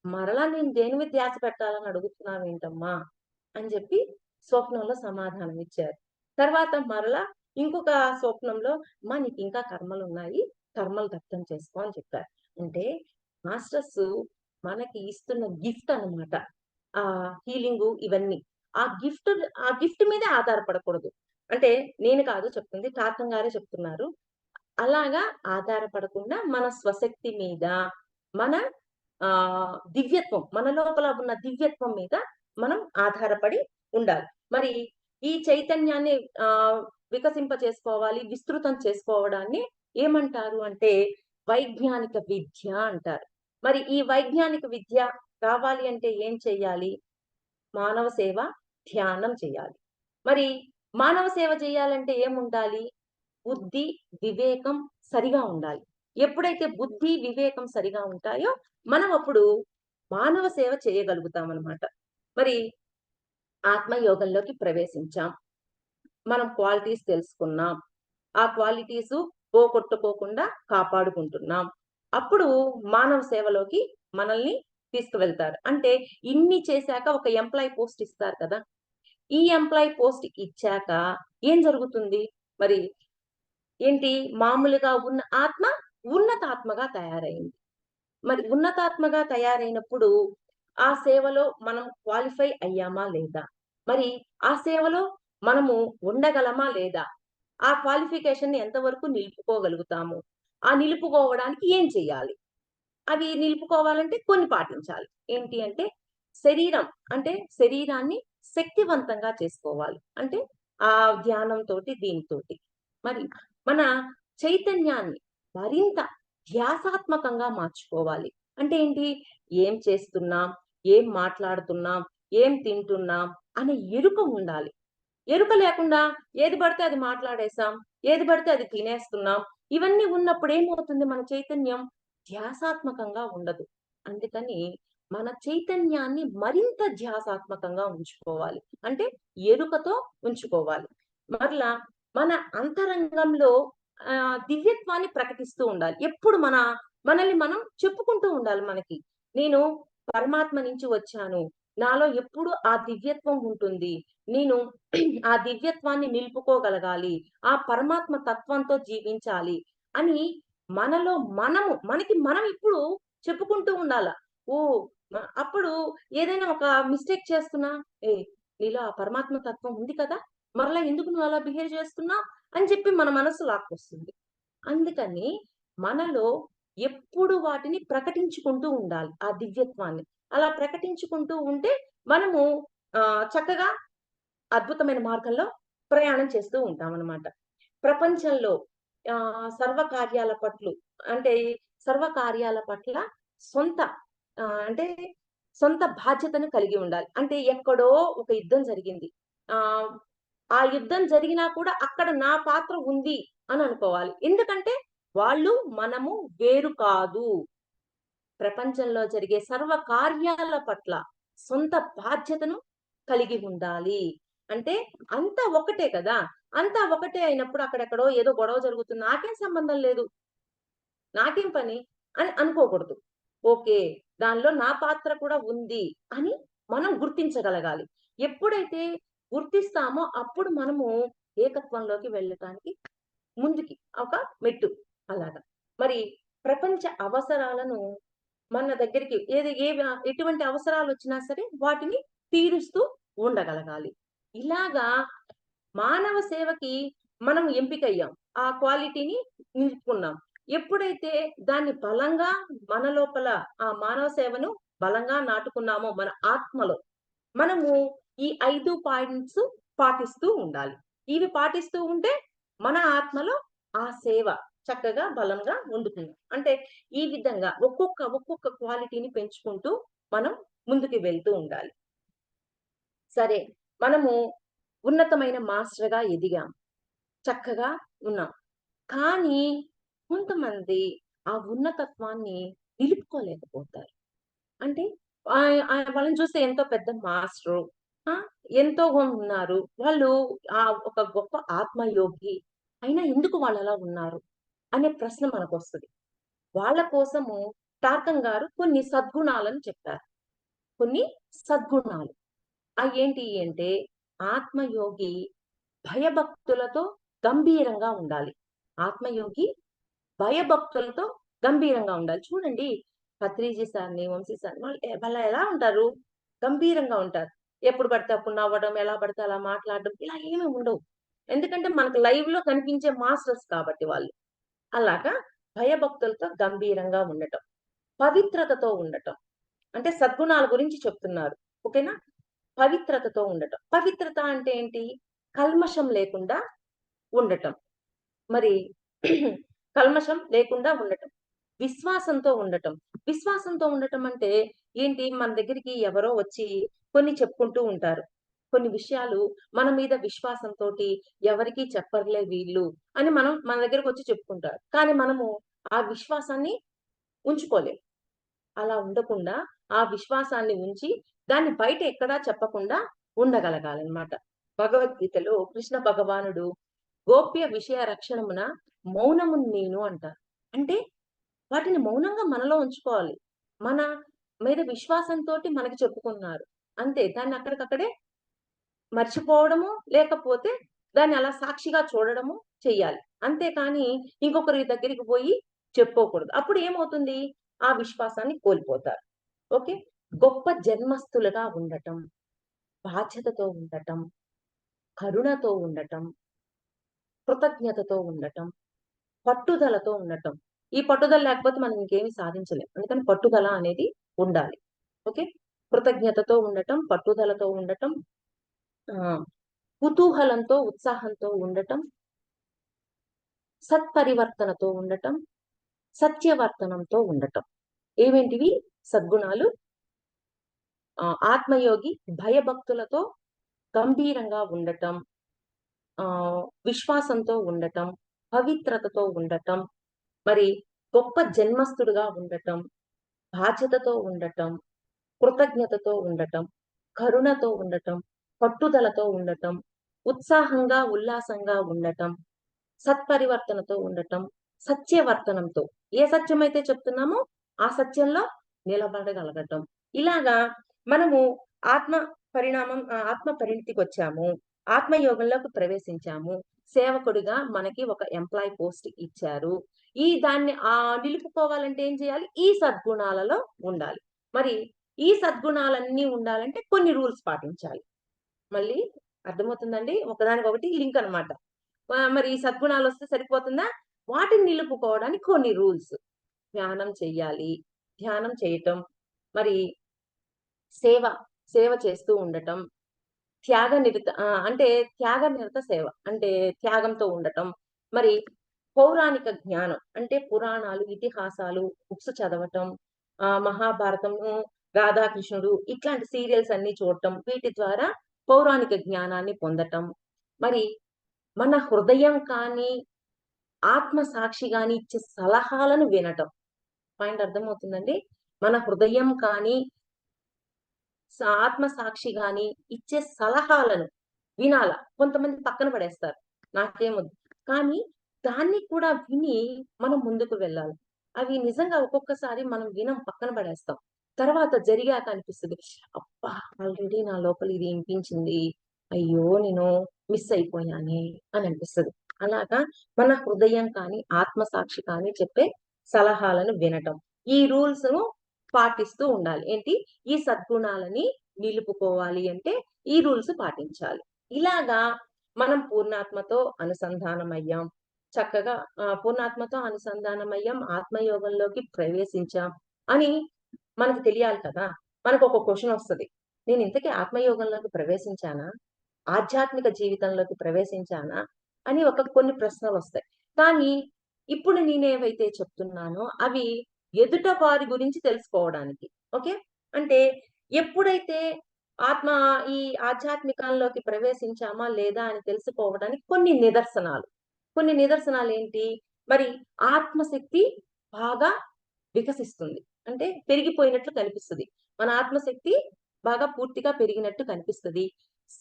మరలా నేను దేని మీద ధ్యాస పెట్టాలని అడుగుతున్నావేంటమ్మా? అని చెప్పి స్వప్నంలో సమాధానం ఇచ్చారు. తర్వాత మరలా ఇంకొక స్వప్నంలో అమ్మా నీకింకా కర్మలున్నాయి. కర్మలు దగ్ధం చేసుకో అని చెప్పారు. అంటే మాస్టర్స్ మనకి ఇస్తున్న గిఫ్ట్ అన్నమాట. హీలింగు ఇవన్నీ. ఆ గిఫ్ట్ మీదే ఆధారపడకూడదు. అంటే నేను కాదు చెప్తుంది. తాతయ్య గారే చెప్తున్నారు. అలాగా ఆధారపడకుండా మన స్వశక్తి మీద, మన దివ్యత్వం, మన లోపల ఉన్న దివ్యత్వం మీద మనం ఆధారపడి ఉండాలి. మరి ఈ చైతన్యాన్ని వికసింప చేసుకోవాలి, విస్తృతం చేసుకోవడాన్ని ఏమంటారు అంటే వైజ్ఞానిక విద్య అంటారు. మరి ఈ వైజ్ఞానిక విద్య రావాలి అంటే ఏం చెయ్యాలి? మానవ సేవ, ధ్యానం చేయాలి. మరి మానవ సేవ చేయాలంటే ఏముండాలి? బుద్ధి, వివేకం సరిగా ఉండాలి. ఎప్పుడైతే బుద్ధి, వివేకం సరిగా ఉంటాయో, మనం అప్పుడు మానవ సేవ చేయగలుగుతామనమాట. మరి ఆత్మయోగంలోకి ప్రవేశించాం. మనం క్వాలిటీస్ తెలుసుకున్నాం. ఆ క్వాలిటీసు పోగొట్టుకోకుండా కాపాడుకుంటున్నాం. అప్పుడు మానవ సేవలోకి మనల్ని తీసుకువెళ్తారు. అంటే ఇన్ని చేశాక ఒక ఎంప్లాయీ పోస్ట్ ఇస్తారు కదా! ఈ ఎంప్లాయీ పోస్ట్ ఇచ్చాక ఏం జరుగుతుంది? మరి ఏంటి మామూలుగా ఉన్న ఆత్మ ఉన్నతాత్మగా తయారైంది. మరి ఉన్నతాత్మగా తయారైనప్పుడు ఆ సేవలో మనం క్వాలిఫై అయ్యామా లేదా? మరి ఆ సేవలో మనము ఉండగలమా లేదా? ఆ క్వాలిఫికేషన్‌ని ఎంతవరకు నిలుపుకోగలుగుతాము? ఆ నిలుపుకోవడానికి ఏం చేయాలి? అవి నిలుపుకోవాలంటే కొన్ని పాటించాలి. ఏంటి అంటే శరీరం అంటే శరీరాన్ని శక్తివంతంగా చేసుకోవాలి. అంటే ఆ ధ్యానంతోటి దీనితోటి. మరి మన చైతన్యాన్ని మరింత ధ్యాసాత్మకంగా మార్చుకోవాలి. అంటే ఏంటి? ఏం చేస్తున్నాం? ఏం మాట్లాడుతున్నాం? ఏం తింటున్నాం? అనే ఎరుక ఉండాలి. ఎరుక లేకుండా ఏది పడితే అది మాట్లాడేసాం. ఏది పడితే అది తినేస్తున్నాం. ఇవన్నీ ఉన్నప్పుడు ఏమవుతుంది మన చైతన్యం? ధ్యాసాత్మకంగా ఉండదు. అందుకని మన చైతన్యాన్ని మరింత ధ్యాసాత్మకంగా ఉంచుకోవాలి. అంటే ఎరుకతో ఉంచుకోవాలి. మరలా మన అంతరంగంలో దివ్యత్వాన్ని ప్రకటిస్తూ ఉండాలి. ఎప్పుడు మనల్ని మనం చెప్పుకుంటూ ఉండాలి మనకి. నేను పరమాత్మ నుంచి వచ్చాను. నాలో ఎప్పుడు ఆ దివ్యత్వం ఉంటుంది. నేను ఆ దివ్యత్వాన్ని నిలుపుకోగలగాలి. ఆ పరమాత్మ తత్వంతో జీవించాలి అని మనకి మనం ఇప్పుడు చెప్పుకుంటూ ఉండాల. ఓహ్! అప్పుడు ఏదైనా ఒక మిస్టేక్ చేస్తున్నా, "ఏయ్! నీలో ఆ పరమాత్మ తత్వం ఉంది కదా! మరలా ఎందుకు నువ్వు అలా బిహేవ్ చేస్తున్నావు?" అని చెప్పి మన మనస్సు లాక్కొస్తుంది. అందుకని మనలో ఎప్పుడు వాటిని ప్రకటించుకుంటూ ఉండాలి. ఆ దివ్యత్వాన్ని. అలా ప్రకటించుకుంటూ ఉంటే మనము చక్కగా అద్భుతమైన మార్గంలో ప్రయాణం చేస్తూ ఉంటామనమాట. ప్రపంచంలో సర్వ కార్యాల పట్ల అంటే సర్వ కార్యాల పట్ల సొంత అంటే సొంత బాధ్యతను కలిగి ఉండాలి. అంటే ఎక్కడో ఒక యుద్ధం జరిగింది. ఆహ్, ఆ యుద్ధం జరిగినా కూడా అక్కడ నా పాత్ర ఉంది అని అనుకోవాలి. ఎందుకంటే వాళ్ళు, మనము వేరు కాదు. ప్రపంచంలో జరిగే సర్వ కార్యాల పట్ల సొంత బాధ్యతను కలిగి ఉండాలి. అంటే అంతా ఒకటే కదా! అంతా ఒకటే అయినప్పుడు అక్కడెక్కడో ఏదో గొడవ జరుగుతుంది. నాకేం సంబంధం లేదు. నాకేం పని అని అనుకోకూడదు. ఓకే. దానిలో నా పాత్ర కూడా ఉంది అని మనం గుర్తించగలగాలి. ఎప్పుడైతే గుర్తిస్తామో అప్పుడు మనము ఏకత్వంలోకి వెళ్ళటానికి ముందుకి ఒక మెట్టు అలాగా. మరి ప్రపంచ అవసరాలను మన దగ్గరికి ఎటువంటి అవసరాలొచ్చినా సరే వాటిని తీరుస్తూ ఉండగలగాలి. ఇలాగా మానవ సేవకి మనం ఎంపికయ్యాం. ఆ క్వాలిటీని నిలుపుకున్నాం. ఎప్పుడైతే దాన్ని బలంగా మన లోపల ఆ మానవ సేవను బలంగా నాటుకున్నామో మన ఆత్మలో, మనము ఈ 5 పాయింట్స్ పాటిస్తూ ఉండాలి. ఇవి పాటిస్తూ ఉంటే మన ఆత్మలో ఆ సేవ చక్కగా బలంగా ఉండుతుంది. అంటే ఈ విధంగా ఒక్కొక్క క్వాలిటీని పెంచుకుంటూ మనం ముందుకు వెళ్తూ ఉండాలి. సరే, మనము ఉన్నతమైన మాస్టర్‌గా ఎదిగాం. చక్కగా ఉన్నాం. కానీ కొంతమంది ఆ ఉన్నతత్వాన్ని నిలుపుకోలేకపోతారు. అంటే వాళ్ళని చూస్తే ఎంతో పెద్ద మాస్టరు. ఆ! ఎంతో ఉన్నారు. వాళ్ళు ఒక గొప్ప ఆత్మయోగి. అయినా ఎందుకు వాళ్ళలా ఉన్నారు? అనే ప్రశ్న మనకొస్తది. వాళ్ళ కోసము టార్కన్ గారు కొన్ని సద్గుణాలను చెప్పారు. కొన్ని సద్గుణాలు. ఏంటి అంటే ఆత్మయోగి భయభక్తులతో గంభీరంగా ఉండాలి. ఆత్మయోగి భయభక్తులతో గంభీరంగా ఉండాలి. చూడండి, పత్రిజీ సార్‌ని, వంశీ సార్‌ని వాళ్ళు ఎలా ఉంటారు? గంభీరంగా ఉంటారు. ఎప్పుడు పడితే అప్పుడు నవ్వడం, ఎలా పడితే అలా మాట్లాడడం ఇలా ఏమి ఉండవు. ఎందుకంటే మనకు లైవ్‌లో కనిపించే మాస్టర్స్ కాబట్టి వాళ్ళు. అలాగా భయభక్తులతో గంభీరంగా ఉండటం. పవిత్రతతో ఉండటం. అంటే సద్గుణాల గురించి చెప్తున్నారు. ఓకేనా? పవిత్రతతో ఉండటం. పవిత్రత అంటే ఏంటి? కల్మషం లేకుండా ఉండటం. మరి కల్మషం లేకుండా ఉండటం. విశ్వాసంతో ఉండటం. విశ్వాసంతో ఉండటం అంటే ఏంటి? మన దగ్గరికి ఎవరో వచ్చి కొన్ని చెప్పుకుంటూ ఉంటారు. కొన్ని విషయాలు మన మీద విశ్వాసంతోటి ఎవరికీ చెప్పరులే వీళ్ళు అని మన దగ్గరకొచ్చి చెప్పుకుంటారు. కానీ మనము ఆ విశ్వాసాన్ని ఉంచుకోలేం. అలా ఉండకుండా ఆ విశ్వాసాన్ని ఉంచి దాన్ని బయట ఎక్కడా చెప్పకుండా ఉండగలగాలన్నమాట. భగవద్గీతలో కృష్ణ భగవానుడు గోప్య విషయ రక్షణమున మౌనమును నేను అంటారు. అంటే వాటిని మౌనంగా మనలో ఉంచుకోవాలి. మన మీద విశ్వాసంతోటి మనకి చెప్పుకున్నారు. అంతే. దాన్ని అక్కడికక్కడే మర్చిపోవడము, లేకపోతే దాన్ని అలా సాక్షిగా చూడడము చెయ్యాలి. అంతేకాని ఇంకొకరి దగ్గరికి పోయి చెప్పుకోకూడదు. అప్పుడు ఏమవుతుంది? ఆ విశ్వాసాన్ని కోల్పోతారు. ఓకే. గొప్ప జన్మస్థులుగా ఉండటం, బాధ్యతతో ఉండటం, కరుణతో ఉండటం, కృతజ్ఞతతో ఉండటం, పట్టుదలతో ఉండటం. ఈ పట్టుదల లేకపోతే మనం ఇంకేమి సాధించలేం. అందుకని పట్టుదల అనేది ఉండాలి. ఓకే. కృతజ్ఞతతో ఉండటం, పట్టుదలతో ఉండటం, ఆహ్, కుతూహలంతో, ఉత్సాహంతో ఉండటం, సత్పరివర్తనతో ఉండటం, సత్యవర్తనంతో ఉండటం. ఏవేంటివి? సద్గుణాలు. ఆత్మయోగి భయభక్తులతో గంభీరంగా ఉండటం, విశ్వాసంతో ఉండటం, పవిత్రతతో ఉండటం, మరి గొప్ప జన్మస్థుడుగా ఉండటం, బాధ్యతతో ఉండటం, కృతజ్ఞతతో ఉండటం, కరుణతో ఉండటం, పట్టుదలతో ఉండటం, ఉత్సాహంగా, ఉల్లాసంగా ఉండటం, సత్పరివర్తనతో ఉండటం, సత్యవర్తనంతో. ఏ సత్యమైతే చెప్తున్నామో ఆ సత్యంలో నిలబడగలగటం. ఇలాగా మనము ఆత్మ ఆత్మ పరిణితికొచ్చాము. ఆత్మయోగంలోకి ప్రవేశించాము. సేవకుడిగా మనకి ఒక ఎంప్లాయీ పోస్ట్ ఇచ్చారు. దాన్ని నిలుపుకోవాలంటే ఏం చేయాలి? ఈ సద్గుణాలలో ఉండాలి. మరి ఈ సద్గుణాలన్నీ ఉండాలంటే కొన్ని రూల్స్ పాటించాలి. మళ్ళీ అర్థమవుతుందండి? ఒకదానికొకటి లింక్ అన్నమాట. మరి ఈ సద్గుణాలొస్తే సరిపోతుందా? వాటిని నిలుపుకోవడానికి కొన్ని రూల్స్. ధ్యానం చెయ్యాలి. ధ్యానం చేయటం, మరి సేవ, సేవ చేస్తూ ఉండటం. అంటే త్యాగనిరత సేవ. అంటే త్యాగంతో ఉండటం. మరి పౌరాణిక జ్ఞానం అంటే పురాణాలు, ఇతిహాసాలు, బుక్స్ చదవటం, మహాభారతము, రాధాకృష్ణుడు ఇట్లాంటి సీరియల్స్ అన్నీ చూడటం. వీటి ద్వారా పౌరాణిక జ్ఞానాన్ని పొందటం. మరి మన హృదయం కానీ, ఆత్మ సాక్షి గాని ఇచ్చే సలహాలను వినటం. పాయింట్ అర్థమవుతుందండి? మన హృదయం కానీ, ఆత్మ సాక్షి గాని ఇచ్చే సలహాలను వినాల. కొంతమంది పక్కన పడేస్తారు. నాకేమొద్దు. కానీ దాన్ని కూడా విని మనం ముందుకు వెళ్ళాలి. అవి నిజంగా ఒక్కొక్కసారి మనం వినం, పక్కన పడేస్తాం. తర్వాత జరిగాక అనిపిస్తది. అబ్బా! ఆల్రెడీ నా లోపల ఇది వినిపించింది. అయ్యో! నేను మిస్ అయిపోయానే అని అనిపిస్తది. అలాగా మన హృదయం కానీ, ఆత్మ సాక్షి కానీ చెప్పే సలహాలను వినటం. ఈ రూల్స్‌ను పాటిస్తూ ఉండాలి. ఏంటి? ఈ సద్గుణాలని నిలుపుకోవాలి అంటే ఈ రూల్స్ పాటించాలి. ఇలాగా మనం పూర్ణాత్మతో అనుసంధానమయ్యాం. చక్కగా పూర్ణాత్మతో అనుసంధానమయ్యాం. ఆత్మయోగంలోకి ప్రవేశించాం అని మనకు తెలియాలి కదా! మనకొక క్వెషన్ ఒస్తది. నేను ఇంతకీ ఆత్మయోగంలోకి ప్రవేశించానా? ఆధ్యాత్మిక జీవితంలోకి ప్రవేశించానా అని కొన్ని ప్రశ్నలు వస్తాయి. కానీ ఇప్పుడు నేనేవైతే చెప్తున్నానో అవి ఎదుట వారి గురించి తెలుసుకోవడానికి. ఓకే. అంటే ఎప్పుడైతే ఆత్మ ఈ ఆధ్యాత్మికంలోకి ప్రవేశించామా లేదా అని తెలుసుకోవడానికి కొన్ని నిదర్శనాలేంటి? మరి ఆత్మశక్తి బాగా వికసిస్తుంది. అంటే పెరిగిపోయినట్లు కనిపిస్తది. మన ఆత్మశక్తి బాగా పూర్తిగా పెరిగినట్టు కనిపిస్తది.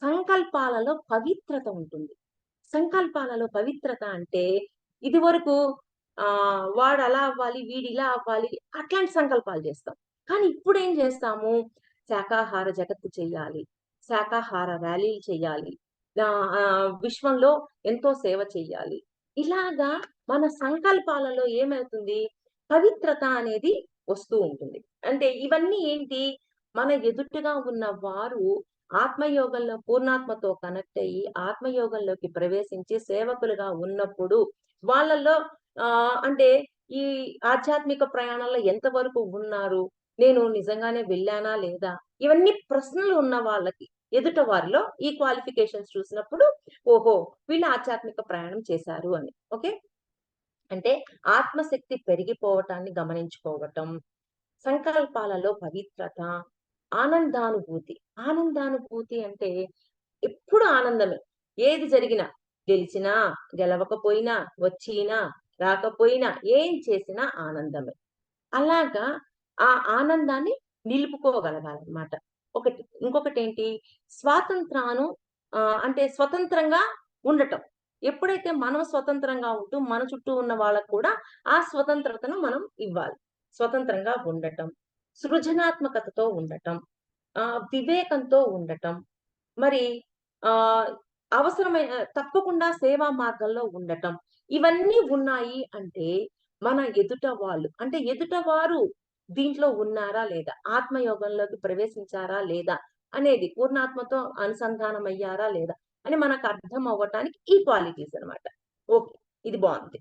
సంకల్పాలలో పవిత్రత ఉంటుంది. సంకల్పాలలో పవిత్రత అంటే ఇదివరకు వాడలా అవ్వాలి, వీడిలా అవ్వాలి అట్లాంటి సంకల్పాలు చేస్తాం. కానీ ఇప్పుడేం చేస్తాము? శాకాహార జగత్తు చెయ్యాలి. శాకాహార ర్యాలీలు చెయ్యాలి. విశ్వంలో ఎంతో సేవ చెయ్యాలి. ఇలాగా మన సంకల్పాలలో ఏమవుతుంది? పవిత్రత అనేది వస్తూ ఉంటుంది. అంటే ఇవన్నీ ఏంటి? మన ఎదుటుగా ఉన్న వారు ఆత్మయోగంలో పూర్ణాత్మతో కనెక్ట్ అయ్యి, ఆత్మయోగంలోకి ప్రవేశించి సేవకులుగా ఉన్నప్పుడు వాళ్ళలో అంటే ఈ ఆధ్యాత్మిక ప్రయాణంలో ఎంతవరకు ఉన్నారు? నేను నిజంగానే వెళ్ళానా లేదా? ఇవన్నీ ప్రశ్నలు ఉన్న వాళ్ళకి ఎదుట వారిలో ఈ క్వాలిఫికేషన్స్ చూసినప్పుడు ఓహో! వీళ్ళు ఆధ్యాత్మిక ప్రయాణం చేశారు అని. ఓకే. అంటే ఆత్మశక్తి పెరిగిపోవటాన్ని గమనించుకోవటం, సంకల్పాలలో పవిత్రత, ఆనందానుభూతి. ఆనందానుభూతి అంటే ఎప్పుడు ఆనందమే. ఏది జరిగినా, గెలిచినా, గెలవకపోయినా, వచ్చినా, రాకపోయినా, ఏం చేసినా ఆనందమే. అలాగా ఆ ఆనందాన్ని నిలుపుకోగలగాలన్నమాట. ఒకటి. ఇంకొకటేంటి? స్వాతంత్రాను అంటే స్వతంత్రంగా ఉండటం. ఎప్పుడైతే మనం స్వతంత్రంగా ఉంటూ, మన చుట్టూ ఉన్న వాళ్ళకి కూడా ఆ స్వతంత్రతను మనం ఇవ్వాలి. స్వతంత్రంగా ఉండటం, సృజనాత్మకతతో ఉండటం, వివేకంతో ఉండటం, మరి ఆహ్, తప్పకుండా సేవా మార్గంలో ఉండటం. ఇవన్నీ ఉన్నాయి అంటే, మన ఎదుట వాళ్ళు అంటే ఎదుటవారు దీంట్లో ఉన్నారా లేదా? ఆత్మయోగంలోకి ప్రవేశించారా లేదా? అనేది పూర్ణాత్మతో అనుసంధానమయ్యారా లేదా? అని మనకు అర్థం అవ్వటానికి ఈ క్వాలిటీస్ అన్నమాట. ఓకే. ఇది బావుంది.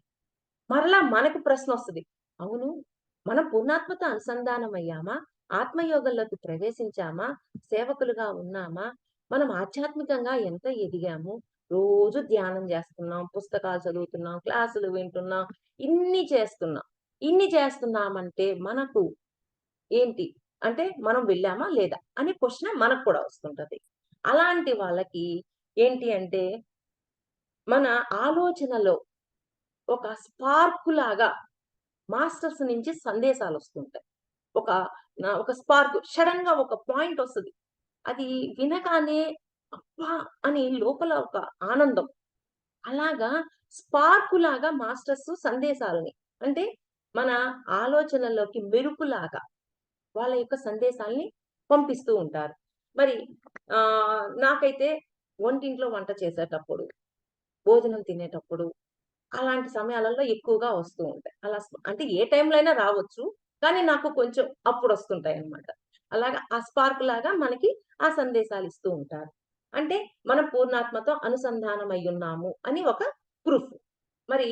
మరలా మనకు ప్రశ్నొస్తది. అవును. మనం పూర్ణాత్మతో అనుసంధానమయ్యామా? ఆత్మయోగంలోకి ప్రవేశించామా? సేవకులుగా ఉన్నామా? మనం ఆధ్యాత్మికంగా ఎంత ఎదిగాము? రోజు ధ్యానం జేస్తున్నాం, పుస్తకాలు చదువుతున్నాం, క్లాసులు వింటున్నాం, ఇన్ని చేస్తున్నాం. ఇన్ని చేస్తున్నామంటే మనకు ఏంటి? అంటే మనం వెళ్ళామా? లేదా? అనే క్వెషన్ మనకు కూడా వస్తుంటది. అలాంటి వాళ్ళకి ఏంటి అంటే, మన ఆలోచనలో ఒక స్పార్క్‌లాగా మాస్టర్స్ నుంచి సందేశాలొస్తుంటాయి. ఒక ఒక స్పార్క్ సడెన్‌గా ఒక పాయింటొస్తది. అది వినగానే అబ్బా! అని లోపల ఒక ఆనందం. అలాగా స్పార్కులాగా మాస్టర్స్ సందేశాలని అంటే మన ఆలోచనల్లోకి మెరుపులాగా వాళ్ళ యొక్క సందేశాల్ని పంపిస్తూ ఉంటారు. మరి నాకైతే వంటింట్లో వంట చేసేటప్పుడు, భోజనం తినేటప్పుడు అలాంటి సమయాలలో ఎక్కువగా వస్తూ ఉంటాయి. అంటే ఏ టైంలో అయినా రావచ్చు. కానీ నాకు కొంచెం అప్పుడొస్తుంటాయన్నమాట. అలాగా ఆ స్పార్క్ లాగా మనకి ఆ సందేశాలిస్తూ ఉంటారు. అంటే మనం పూర్ణాత్మతో అనుసంధానమయ్యున్నాము అని ఒక ప్రూఫ్. మరి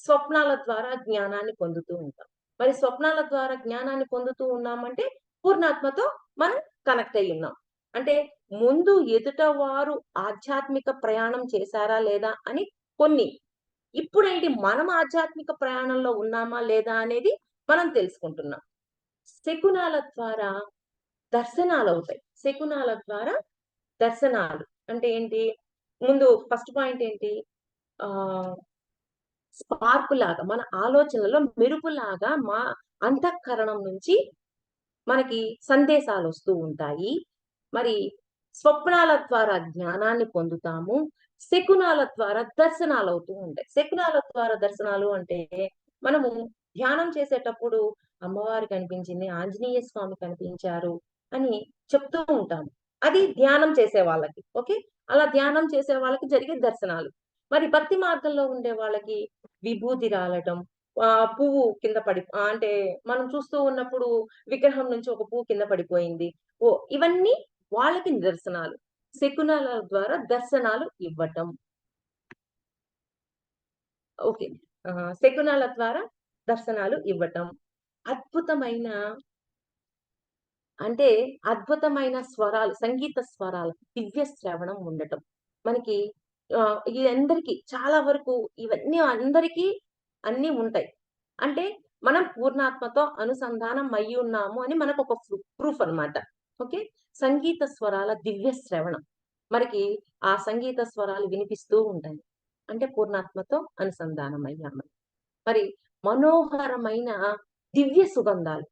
స్వప్నాల ద్వారా జ్ఞానాన్ని పొందుతూ ఉంటాం. మరి స్వప్నాల ద్వారా జ్ఞానాన్ని పొందుతూ ఉన్నామంటే పూర్ణాత్మతో మనం కనెక్ట్ అయ్యున్నాం. అంటే ముందు ఎదుట వారు ఆధ్యాత్మిక ప్రయాణం చేశారా లేదా అని కొన్ని ఇప్పుడేంటి మనం ఆధ్యాత్మిక ప్రయాణంలో ఉన్నామా లేదా అనేది మనం తెలుసుకుంటున్నాం. శకునాల ద్వారా దర్శనాలవుతాయి. శకునాల ద్వారా దర్శనాలు. అంటే ఏంటి? ముందు ఫస్ట్ పాయింట్ ఏంటి? ఆహ్, స్పార్క్‌లాగా మన ఆలోచనలో మెరుపులాగా మా అంతఃకరణం నుంచి మనకి సందేశాలొస్తూ ఉంటాయి. మరి స్వప్నాల ద్వారా జ్ఞానాన్ని పొందుతాము. శకునాల ద్వారా దర్శనాలవుతూ ఉంటాయి. శకునాల ద్వారా దర్శనాలు అంటే, మనము ధ్యానం చేసేటప్పుడు అమ్మవారు కనిపించింది, ఆంజనేయ స్వామి కనిపించారు అని చెప్తూ ఉంటాము. అది ధ్యానం చేసే వాళ్ళకి. ఓకే. అలా ధ్యానం చేసే వాళ్ళకి జరిగే దర్శనాలు. మరి భక్తి మార్గంలో ఉండే వాళ్ళకి విభూతి రాలటం, పువ్వు కింద అంటే మనం చూస్తూ ఉన్నప్పుడు విగ్రహం నుంచి ఒక పువ్వు కింద పడిపోయింది. ఇవన్నీ వాళ్ళకి నిదర్శనాలు. శకునాల ద్వారా దర్శనాలు ఇవ్వటం. ఓకే. శకునాల ద్వారా దర్శనాలు ఇవ్వటం. అద్భుతమైన అంటే అద్భుతమైన స్వరాలు, సంగీత స్వరాలు, దివ్య శ్రవణం ఉండటం. మనకి ఇది అందరికి చాలా వరకు ఇవన్నీ అందరికీ అన్నీ ఉంటాయి. అంటే మనం పూర్ణాత్మతో అనుసంధానం అయ్యున్నాము అని మనకొక ప్రూఫ్ అన్నమాట. ఓకే. సంగీత స్వరాల దివ్య శ్రవణం. మనకి ఆ సంగీత స్వరాలు వినిపిస్తూ ఉంటాయి. అంటే పూర్ణాత్మతో అనుసంధానం అయ్యామని. మరి మనోహరమైన దివ్య సుగంధాలు.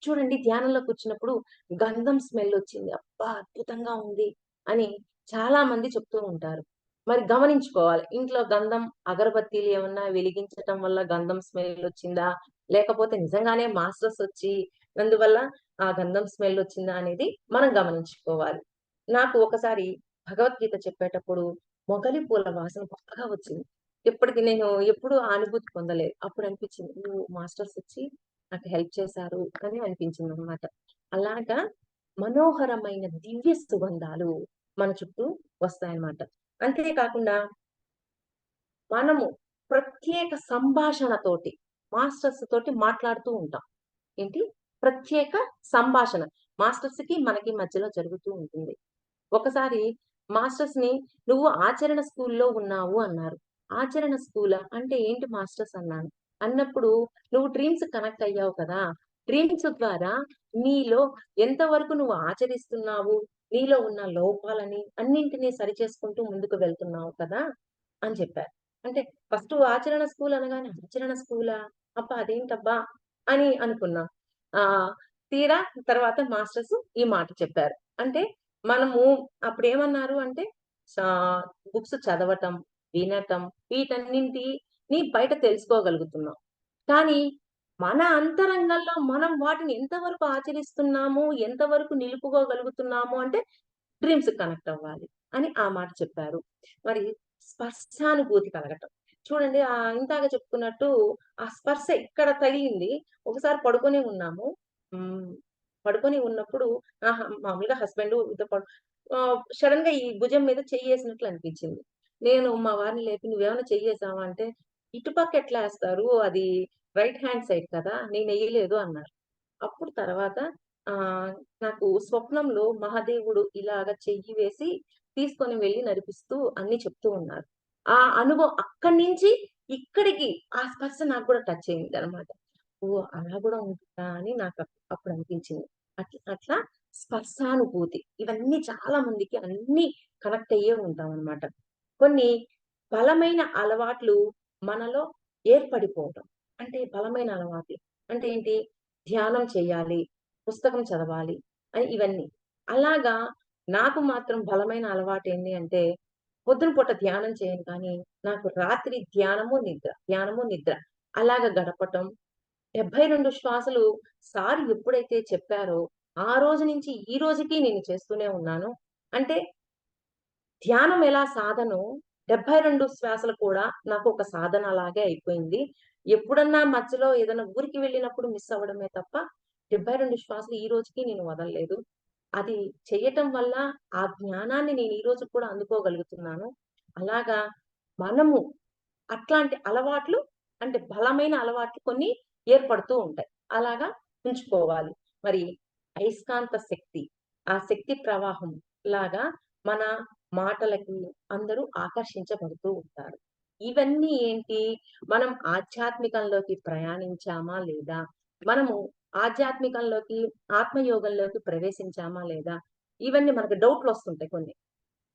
చూడండి ధ్యానంలో కూర్చున్నప్పుడు గంధం స్మెల్ వచ్చింది. అబ్బా! అద్భుతంగా ఉంది అని చాలా మంది చెప్తూ ఉంటారు. మరి గమనించుకోవాలి. ఇంట్లో గంధం అగరబత్తీలు ఏమన్నా వెలిగించటం వల్ల గంధం స్మెల్ వచ్చిందా? లేకపోతే నిజంగానే మాస్టర్స్ వచ్చి అందువల్ల ఆ గంధం స్మెల్ వచ్చిందా అనేది మనం గమనించుకోవాలి. నాకు ఒకసారి భగవద్గీత చెప్పేటప్పుడు మొగలి పూల వాసన బాగా వచ్చింది. ఇప్పటికి నేను ఎప్పుడు ఆ అనుభూతి పొందలేదు. అప్పుడు అనిపించింది. ఓహ్! మాస్టర్స్ వచ్చి నాకు హెల్ప్ చేశారు అని అనిపించిందనమాట. అలాగా మనోహరమైన దివ్య సుగంధాలు మన చుట్టూ వస్తాయన్నమాట. అంతే కాకుండా మనము ప్రత్యేక సంభాషణతోటి మాస్టర్స్ తోటి మాట్లాడుతూ ఉంటాం. ఏంటి? ప్రత్యేక సంభాషణ. మాస్టర్స్‌కి, మనకి మధ్యలో జరుగుతూ ఉంటుంది. ఒకసారి మాస్టర్స్‌ని "నువ్వు ఆచరణ స్కూల్‌లో ఉన్నావు" అన్నారు. "ఆచరణ స్కూలా? అంటే ఏంటి మాస్టర్స్" అన్నాను. అన్నప్పుడు "నువ్వు డ్రీమ్స్ కనెక్ట్ అయ్యావు కదా! డ్రీమ్స్ ద్వారా నీలో ఎంతవరకు నువ్వు ఆచరిస్తున్నావు, నీలో ఉన్న లోపాలని అన్నింటిని సరిచేసుకుంటూ ముందుకు వెళ్తున్నావు కదా!" అని చెప్పారు. అంటే ఫస్టు ఆచరణ స్కూల్ అనగానే ఆచరణ స్కూలా? అబ్బా! అదేంటబ్బా! అని అనుకున్నాం. ఆహ్, తీరా తర్వాత మాస్టర్స్ ఈ మాట చెప్పారు. అంటే మనము అప్పుడేమన్నారు అంటే సా బుక్స్ చదవటం, వినటం వీటన్నింటిని బయట తెలుసుకోగలుగుతున్నాం. కానీ మన అంతరంగంలో మనం వాటిని ఎంతవరకు ఆచరిస్తున్నాము, ఎంతవరకు నిలుపుకోగలుగుతున్నాము అంటే డ్రీమ్స్‌కి కనెక్ట్ అవ్వాలి అని ఆ మాట చెప్పారు. మరి స్పర్శానుభూతి కలగటం. చూడండి ఇందాక చెప్పుకున్నట్టు ఆ స్పర్శ ఇక్కడ తగిలింది. ఒకసారి పడుకొనే ఉన్నాము. హ్మ్. పడుకొని ఉన్నప్పుడు మామూలుగా హస్బెండ్ సడెన్‌గా ఈ భుజం మీద చెయ్యేసినట్లు అనిపించింది. నేను మా వారిని లేపి "నువ్వేమైనా చెయ్యేసావా?" అంటే, "ఇటుపక్క ఎట్లా ఏస్తారు? అది రైట్ హ్యాండ్ సైడ్ కదా! నేనెయ్యలేదు" అన్నారు. అప్పుడు తర్వాత ఆహ్, నాకు స్వప్నంలో మహాదేవుడు ఇలాగ చెయ్యి వేసి తీసుకొని వెళ్లి నడిపిస్తూ అన్నీ చెప్తూ ఉన్నారు. ఆ అనుభవం అక్కడి నుంచి ఇక్కడికి ఆ స్పర్శ నాకు కూడా టచ్ అయిందనమాట. ఓహ్! అలా గూడా ఉంటుందా అని నాకు అప్పుడు అనిపించింది. అట్లా స్పర్శానుభూతి ఇవన్నీ చాలా మందికి అన్నీ కనెక్ట్ అయ్యే ఉంటామనమాట. కొన్ని బలమైన అలవాట్లు మనలో ఏర్పడిపోవటం. అంటే బలమైన అలవాట్లు. అంటే ఏంటి? ధ్యానం చేయాలి, పుస్తకం చదవాలి అని ఇవన్నీ. అలాగా నాకు మాత్రం బలమైన అలవాటేంది అంటే, పొద్దున పూట ధ్యానం చేయను కానీ, నాకు రాత్రి ధ్యానము, నిద్ర అలాగా గడపటం. 72 శ్వాసలు సార్ ఎప్పుడైతే చెప్పారో, ఆ రోజు నుంచి ఈ రోజుకి నేను చేస్తూనే ఉన్నాను. అంటే ధ్యానం ఎలా సాధనో 72 శ్వాసలు కూడా నాకు ఒక సాధనలాగే అయిపోయింది. ఎప్పుడన్నా మధ్యలో ఏదైనా ఊరికి వెళ్ళినప్పుడు మిస్ అవ్వడమే తప్ప 72 శ్వాసలు ఈ రోజుకి నేను వదలలేదు. అది చెయ్యటం వల్ల ఆ జ్ఞానాన్ని నేను ఈ రోజుకి కూడా అందుకోగలుగుతున్నాను. అలాగా మనము అట్లాంటి అలవాట్లు అంటే బలమైన అలవాట్లు కొన్ని ఏర్పడుతూ ఉంటాయి. అలాగా ఉంచుకోవాలి. మరి అయస్కాంత శక్తి, ఆ శక్తి ప్రవాహం లాగా మన మాటలకి అందరూ ఆకర్షించబడుతూ ఉంటారు. ఇవన్నీ ఏంటి? మనం ఆధ్యాత్మికంలోకి ప్రయాణించామా లేదా? మనము ఆధ్యాత్మికంలోకి, ఆత్మయోగంలోకి ప్రవేశించామా లేదా? ఇవన్నీ మనకు డౌట్‌లొస్తుంటాయి కొన్ని.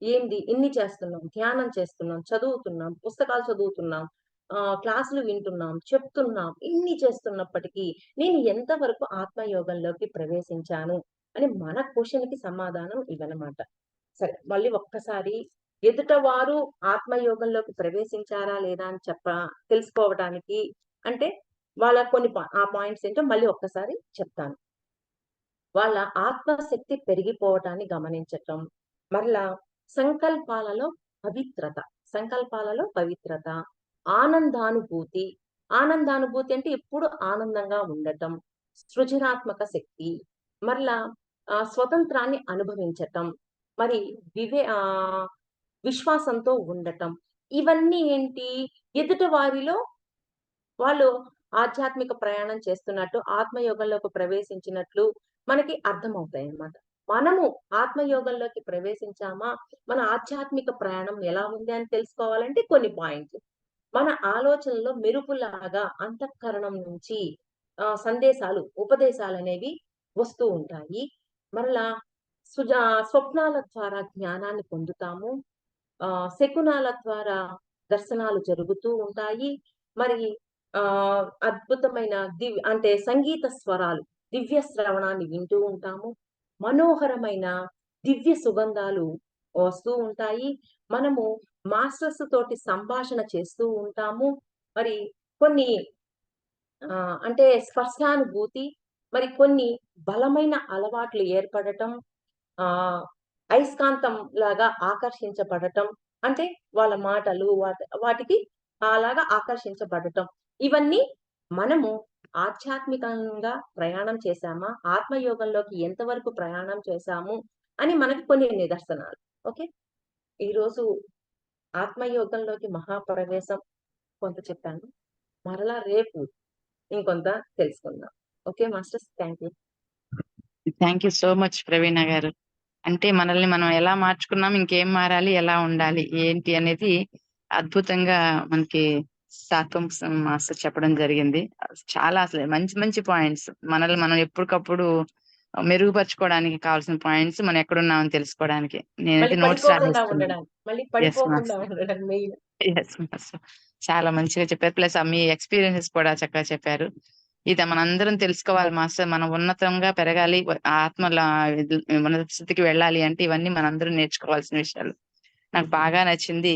ఏంది ఇన్ని చేస్తున్నాం, ధ్యానం చేస్తున్నాం, చదువుతున్నాం, పుస్తకాలు చదువుతున్నాం, క్లాసులు వింటున్నాం, చెప్తున్నాం. ఇన్ని చేస్తున్నప్పటికీ నేను ఎంతవరకు ఆత్మయోగంలోకి ప్రవేశించాను అని మన క్వెషన్‌కి సమాధానం ఇవన్నమాట. సరే మళ్ళీ ఒక్కసారి ఎదుటవారు ఆత్మయోగంలోకి ప్రవేశించారా లేదా అని తెలుసుకోవడానికి అంటే వాళ్ళ కొన్ని ఆ పాయింట్స్ ఏంటో మళ్ళీ ఒక్కసారి చెప్తాను. వాళ్ళ ఆత్మశక్తి పెరిగిపోవటాన్ని గమనించటం. మరలా సంకల్పాలలో పవిత్రత. సంకల్పాలలో పవిత్రత. ఆనందానుభూతి. ఆనందానుభూతి అంటే ఎప్పుడు ఆనందంగా ఉండటం. సృజనాత్మక శక్తి. మరలా స్వతంత్రాన్ని అనుభవించటం. మరి విశ్వాసంతో ఉండటం. ఇవన్నీ ఏంటి? ఎదుటి వారిలో వాళ్ళు ఆధ్యాత్మిక ప్రయాణం చేస్తున్నట్టు, ఆత్మయోగంలోకి ప్రవేశించినట్లు మనకి అర్థమవుతాయన్నమాట. మనము ఆత్మయోగంలోకి ప్రవేశించామా, మన ఆధ్యాత్మిక ప్రయాణం ఎలా ఉంది అని తెలుసుకోవాలంటే కొన్ని పాయింట్లు. మన ఆలోచనలో మెరుపులాగా అంతఃకరణం నుంచి సందేశాలు, ఉపదేశాలనేవి వస్తూ ఉంటాయి. మరలా స్వప్నాల ద్వారా జ్ఞానాన్ని పొందుతాము. శకునాల ద్వారా దర్శనాలు జరుగుతూ ఉంటాయి. మరి అద్భుతమైన అంటే సంగీత స్వరాలు, దివ్య శ్రవణాన్ని వింటూ ఉంటాము. మనోహరమైన దివ్య సుగంధాలు వస్తూ ఉంటాయి. మనము మాస్టర్స్ తోటి సంభాషణ చేస్తూ ఉంటాము. మరి కొన్ని అంటే స్పర్శానుభూతి, మరి కొన్ని బలమైన అలవాట్లు ఏర్పడటం, ఆహ్, అయస్కాంతం లాగా ఆకర్షించబడటం. అంటే వాళ్ళ మాటలు వాటికి అలాగా ఆకర్షించబడటం. ఇవన్నీ మనము ఆధ్యాత్మికంగా ప్రయాణం చేశామా? ఆత్మయోగంలోకి ఎంతవరకు ప్రయాణం చేశాము? అని మనకి కొన్ని నిదర్శనాలు. ఓకే. ఈరోజు ఆత్మయోగంలోకి మహాప్రవేశం కొంత చెప్పాను. మరలా రేపు ఇంకొంత తెలుసుకుందాం. Okay masters. Thank you. Thank you so much Praveena గారు. అంటే మనల్ని మనం ఎలా మార్చుకున్నాం, ఇంకేం మారాలి, ఎలా ఉండాలి, ఏంటి అనేది అద్భుతంగా మనకి శాతం మాస్టర్ చెప్పడం జరిగింది. చాలా అసలు మంచి మంచి పాయింట్స్ మనల్ని మనం ఎప్పటికప్పుడు మెరుగుపరచుకోవడానికి కావాల్సిన పాయింట్స్ మనం ఎక్కడున్నామని తెలుసుకోవడానికి నేనైతే నోట్స్ రాసేస్తున్నాను. చాలా మంచిగా చెప్పారు. ప్లస్ మీ ఎక్స్పీరియన్సెస్ కూడా చక్కగా చెప్పారు. ఇది మనందరం తెలుసుకోవాలి మాస్టర్. మనం ఉన్నతంగా పెరగాలి, ఆత్మల ఉన్నత స్థితికి వెళ్ళాలి అంటే ఇవన్నీ మనందరం నేర్చుకోవాల్సిన విషయాలు. నాకు బాగా నచ్చింది.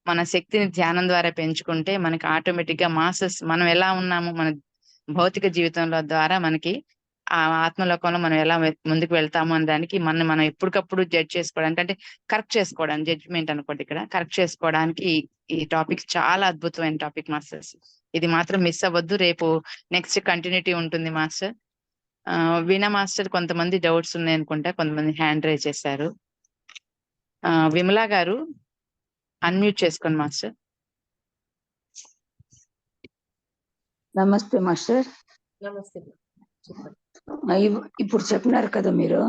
మన శక్తిని ధ్యానం ద్వారా పెంచుకుంటే మనకి ఆటోమేటిక్ గా మాస్టర్స్ మనం ఎలా ఉన్నాము మన భౌతిక జీవితంలో ద్వారా మనకి ఆ ఆత్మలోకంలో మనం ఎలా ముందుకు వెళ్తాము అనే దానికి మనం ఎప్పటికప్పుడు జడ్జ్ చేసుకోవడానికి, అంటే కరెక్ట్ చేసుకోవడానికి, జడ్జిమెంట్ అనుకోండి, ఇక్కడ కరెక్ట్ చేసుకోవడానికి ఈ టాపిక్ చాలా అద్భుతమైన టాపిక్ మాస్టర్స్. ఇది మాత్రం మిస్ అవ్వద్దు. రేపు నెక్స్ట్ కంటిన్యూటీ ఉంటుంది మాస్టర్. వీణా మాస్టర్ కొంతమంది డౌట్స్ ఉన్నాయి అనుకుంటా, కొంతమంది హ్యాండ్ రైజ్ చేశారు. విమలా గారు అన్మ్యూట్ చేసుకోండి మాస్టర్. నమస్తే మాస్టర్. నమస్తే. ఇప్పుడు చెప్పినారు కదా మీరు,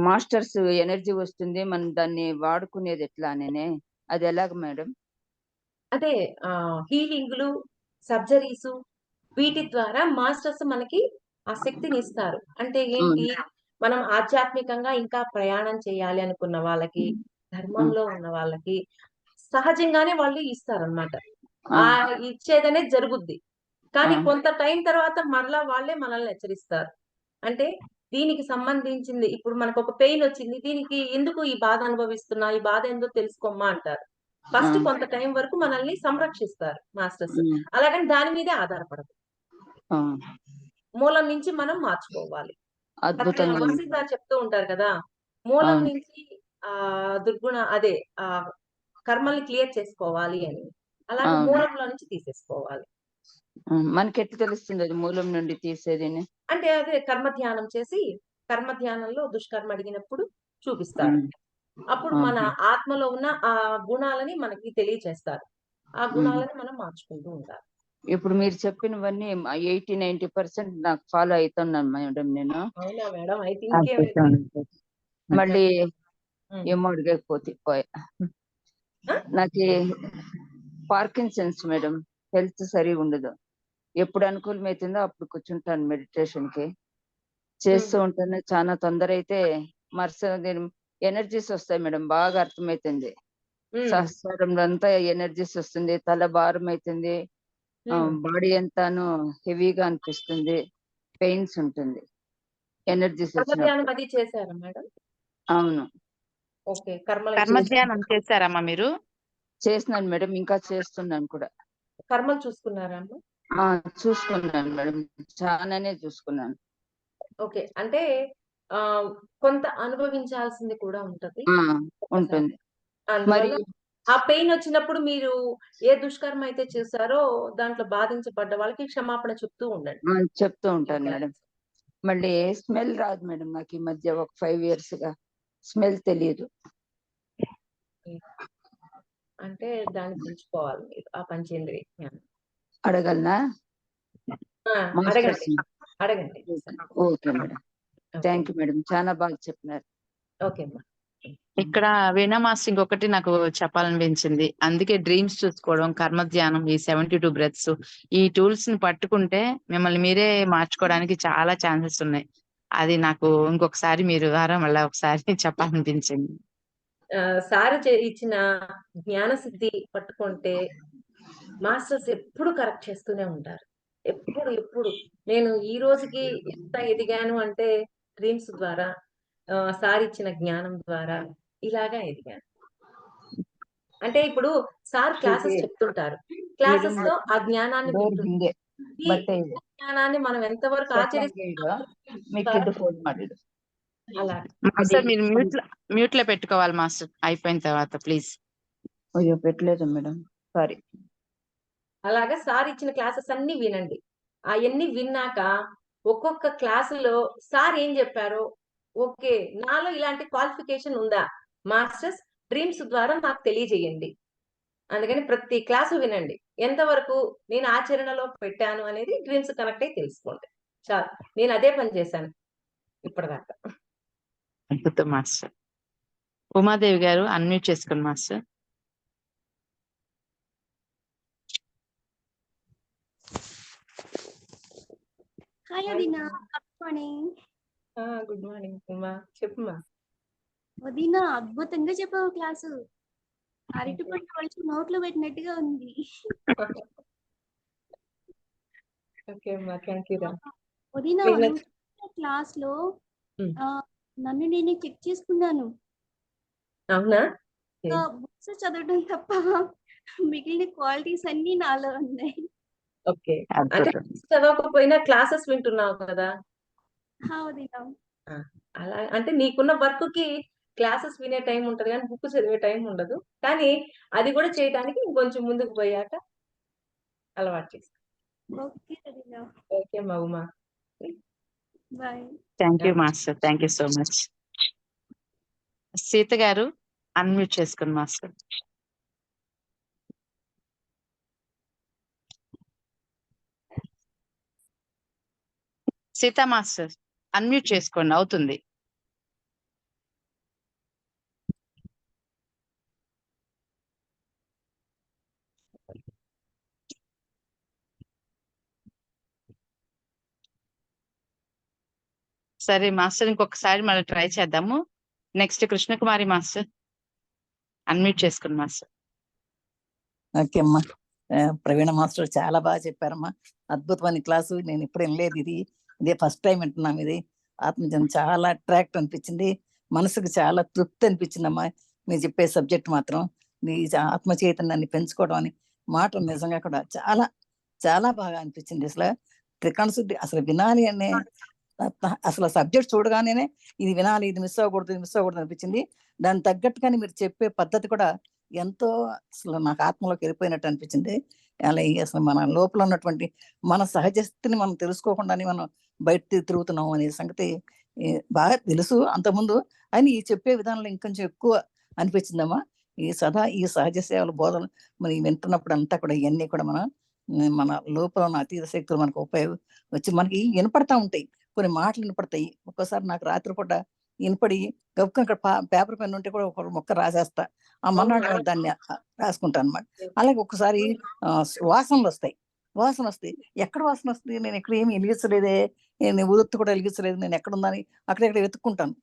మాస్టర్స్ ఎనర్జీ వస్తుంది, మనం దాన్ని వాడుకునేది ఎట్లా అనే, అది ఎలాగ మేడం? అదే హీలింగ్లు, సర్జరీస్ వీటి ద్వారా మాస్టర్స్ మనకి ఆ శక్తిని ఇస్తారు. అంటే ఏంటి, మనం ఆధ్యాత్మికంగా ఇంకా ప్రయాణం చేయాలి అనుకున్న వాళ్ళకి, ధర్మంలో ఉన్న వాళ్ళకి సహజంగానే వాళ్ళు ఇస్తారన్నమాట. ఇచ్చేదనేది జరుగుద్ది. కానీ కొంత టైం తర్వాత మరలా వాళ్ళే మనల్ని హెచ్చరిస్తారు. అంటే దీనికి సంబంధించింది, ఇప్పుడు మనకు ఒక పెయిన్ వచ్చింది, దీనికి ఎందుకు ఈ బాధ అనుభవిస్తున్నా, ఈ బాధ ఏందో తెలుసుకోమ్మా అంటారు. ఫస్ట్ కొంత టైం వరకు మనల్ని సంరక్షిస్తారు మాస్టర్స్. అలాగని దాని మీదే ఆధారపడదు. మూలం నుంచి మనం మార్చుకోవాలి. వసీత చెప్తూ ఉంటారు కదా, మూలం నుంచి దుర్గుణ అదే కర్మల్ని క్లియర్ చేసుకోవాలి అని. అలాగే మూలంలో నుంచి తీసేసుకోవాలి. మనకి ఎట్లా తెలుస్తుంది అది మూలం నుండి తీసేది? అంటే అదే కర్మ ధ్యానం చేసి, కర్మ ధ్యానంలో దుష్కర్మ అడిగినప్పుడు చూపిస్తారు. అప్పుడు మన ఆత్మలో ఉన్న ఆ గుణాలని మనకి తెలియచేస్తారు. ఆ గుణాలని మనం మార్చుకుంటూ ఉండాలి. ఇప్పుడు మీరు చెప్పినవన్నీ 80-90% నాకు ఫాలో అవుతున్నాను మేడం నేను. అవునా మేడం? అయితే ఇంకేం మళ్ళీ ఏమో అడగకపోతే నాకు పార్కిన్సన్స్ మేడం, హెల్త్ సరిగా ఉండదు. ఎప్పుడు అనుకూలమైతుందో అప్పుడు కూర్చుంటాను మెడిటేషన్ కి, చేస్తూ ఉంటాను. చాలా తొందర అయితే ఎనర్జీస్ వస్తాయి మేడం, బాగా అర్థమైతుంది. సహస్రంలో అంతా ఎనర్జీస్ వస్తుంది, తల భారం అవుతుంది, బాడీ అంతాను హెవీగా అనిపిస్తుంది, పెయిన్స్ ఉంటుంది, ఎనర్జీస్ చేశారా మేడం? అవును. ఓకే. కర్మ ధ్యానం చేశారమ్మా మీరు? చేస్తున్నాను మేడం, ఇంకా చేస్తున్నాను కూడా. కర్మలు చూసుకున్నారా? చూసుకున్నాను మేడం, చాలానే చూసుకున్నాను. ఓకే. అంటే కొంత అనుభవించాల్సింది కూడా ఉంటుంది. ఉంటుంది. మరి ఆ పెయిన్ వచ్చినప్పుడు మీరు ఏ దుష్కర్మ అయితే చేశారో దాంట్లో బాధించబడ్డ వాళ్ళకి క్షమాపణ చెప్తూ ఉండండి. చెప్తూ ఉంటాను మేడం. మళ్ళీ స్మెల్ రాదు మేడం నాకు ఈ మధ్య, ఒక 5 years గా స్మెల్ తెలియదు. అంటే దాన్ని పెంచుకోవాలి మీరు, ఆ పంచేంద్రియ జ్ఞానం. అడగలనా? అడగండి. Okay madam. Thank you madam, చాలా బాగా చెప్పినారు. ఓకే అమ్మా. ఇక్కడ వీణా మాస్టర్ ఇంకొకటి నాకు చెప్పాలనిపించింది. అందుకే డ్రీమ్స్ చూసుకోవడం, కర్మ ధ్యానం, ఈ 72 బ్రెత్స్, ఈ టూల్స్ ని పట్టుకుంటే మిమ్మల్ని మీరే మార్చుకోవడానికి చాలా ఛాన్సెస్ ఉన్నాయి. అది నాకు ఇంకొకసారి మీరు ద్వారా మళ్ళీ ఒకసారి చెప్పాలనిపించింది. సార్ ఇచ్చిన జ్ఞాన సిద్ధి పట్టుకుంటే మాస్టర్స్ ఎప్పుడు కరెక్ట్ చేస్తూనే ఉంటారు. ఎప్పుడు నేను ఈ రోజుకి ఎంత ఎదిగాను అంటే డ్రీమ్స్ ద్వారా, సార్ ఇచ్చిన జ్ఞానం ద్వారా ఇలాగా ఎదిగాను. అంటే ఇప్పుడు సార్ క్లాసెస్ చెప్తుంటారు, క్లాసెస్ లో ఆ జ్ఞానాన్ని వింటుంటే ఈ జ్ఞానాన్ని మనం ఎంతవరకు ఆచరిస్తున్నాం అలా. మాస్టర్ మీరు మ్యూట్ లో పెట్టుకోవాలి మాస్టర్, అయిపోయిన తర్వాత ప్లీజ్. అయ్యో పెట్టలేదు మేడం, సారీ. అలాగా సార్ ఇచ్చిన క్లాసెస్ అన్ని వినండి. అవన్నీ విన్నాక ఒక్కొక్క క్లాసులో సార్ ఏం చెప్పారో, ఓకే నాలో ఇలాంటి క్వాలిఫికేషన్ ఉందా మాస్టర్స్, డ్రీమ్స్ ద్వారా నాకు తెలియజేయండి. అందుకని ప్రతి క్లాసు వినండి, ఎంతవరకు నేను ఆచరణలో పెట్టాను అనేది డ్రీమ్స్ కనెక్ట్ అయి తెలుసుకోండి. చాలు, నేను అదే పని చేశాను ఇప్పటిదాకా. అద్భుతం మాస్టర్. ఉమాదేవి గారు అన్మ్యూట్ చేసుకోండి మాస్టర్. హాయ్ వదినా, good morning. Good morning Uma, చెప్పుమా. వదినా అద్భుతంగా చెప్పావు క్లాసు. అరటిపండు వలిచి నోట్లో పెట్టినట్టుగా ఉంది. ఓకే అమ్మా, థ్యాంక్ యూ రా. వదినా క్లాస్ లో నన్ను నేనే చెక్ చేసుకున్నాను. అవునా? బుక్స్ చదవడం తప్ప మిగిలిన క్వాలిటీస్ అన్ని నాలో ఉన్నాయి. ఓకే, అంటే చదవకపోయినా క్లాసెస్ వింటున్నావు కదా. వదినా అలా అంటే నీకున్న వర్క్ కి క్లాసెస్ వినే టైం ఉంటది కానీ బుక్ చదివే టైం ఉండదు. కానీ అది కూడా చేయడానికి ఇంకొంచెం ముందుకు పోయాక అలవాటు చేసుకో. ఓకే మా Uma, bye. Thank you master, thank you so much. Sita గారు అన్మ్యూట్ చేసుకోండి మాస్టర్. సీతా మాస్టర్ అన్మ్యూట్ చేసుకోండి, అవుతుంది. సరే మాస్టర్, ఇంకొకసారి మళ్ళీ ట్రై చేద్దాము. నెక్స్ట్ కృష్ణకుమారి మాస్టర్ అన్మ్యూట్ చేసుకోండి మాస్టర్. ఓకే అమ్మా, ప్రవీణ మాస్టర్ చాలా బాగా చెప్పారమ్మా. అద్భుతమైన క్లాసు, నేను ఇప్పుడు వినలేదు, ఇదే ఫస్ట్ టైం వింటున్నాం. ఇది ఆత్మజనం చాలా అట్రాక్ట్ అనిపించింది, మనసుకు చాలా తృప్తి అనిపించిందమ్మా. మీరు చెప్పే సబ్జెక్ట్ మాత్రం నీ ఆత్మ చైతన్యాన్ని పెంచుకోవడం అని మాట నిజంగా కూడా చాలా చాలా బాగా అనిపించింది. అసలు త్రికరణ శుద్ధి అసలు వినాలి అనే అసలు సబ్జెక్ట్ చూడగానే ఇది వినాలి, ఇది మిస్ అవ్వకూడదు అనిపించింది. దానికి తగ్గట్టుగానే మీరు చెప్పే పద్ధతి కూడా ఎంతో అసలు నాకు ఆత్మలోకి వెళ్ళిపోయినట్టు అనిపించింది. అలాగే అసలు మన లోపల ఉన్నటువంటి మన సహజ స్థితిని మనం తెలుసుకోకుండానే మనం బయట తిరుగుతున్నాం అనే సంగతి బాగా తెలుసు అంతకుముందు, అని ఈ చెప్పే విధానంలో ఇంకొంచెం ఎక్కువ అనిపించిందమ్మా. ఈ సహజ సేవల బోధన మరి వింటున్నప్పుడు అంతా కూడా ఇవన్నీ కూడా మన లోపల ఉన్న అతీత శక్తులు మనకు వచ్చి మనకి వినపడతా ఉంటాయి. కొన్ని మాటలు వినపడతాయి. ఒక్కోసారి నాకు రాత్రిపూట వినపడి గబుక్కని ఇక్కడ పేపర్ పెన్ ఉంటే కూడా ఒక మొక్క రాసేస్తా, ఆ మన్నాడు దాన్ని రాసుకుంటాను అనమాట. అలాగే ఒక్కసారి వాసనలు వస్తాయి. ఎక్కడ వాసన వస్తుంది, నేను ఎక్కడ ఏమి వెలిగించలేదే, నేను ఊదొత్తు కూడా వెలిగించలేదు, నేను ఎక్కడుందని అక్కడెక్కడ వెతుక్కుంటాను.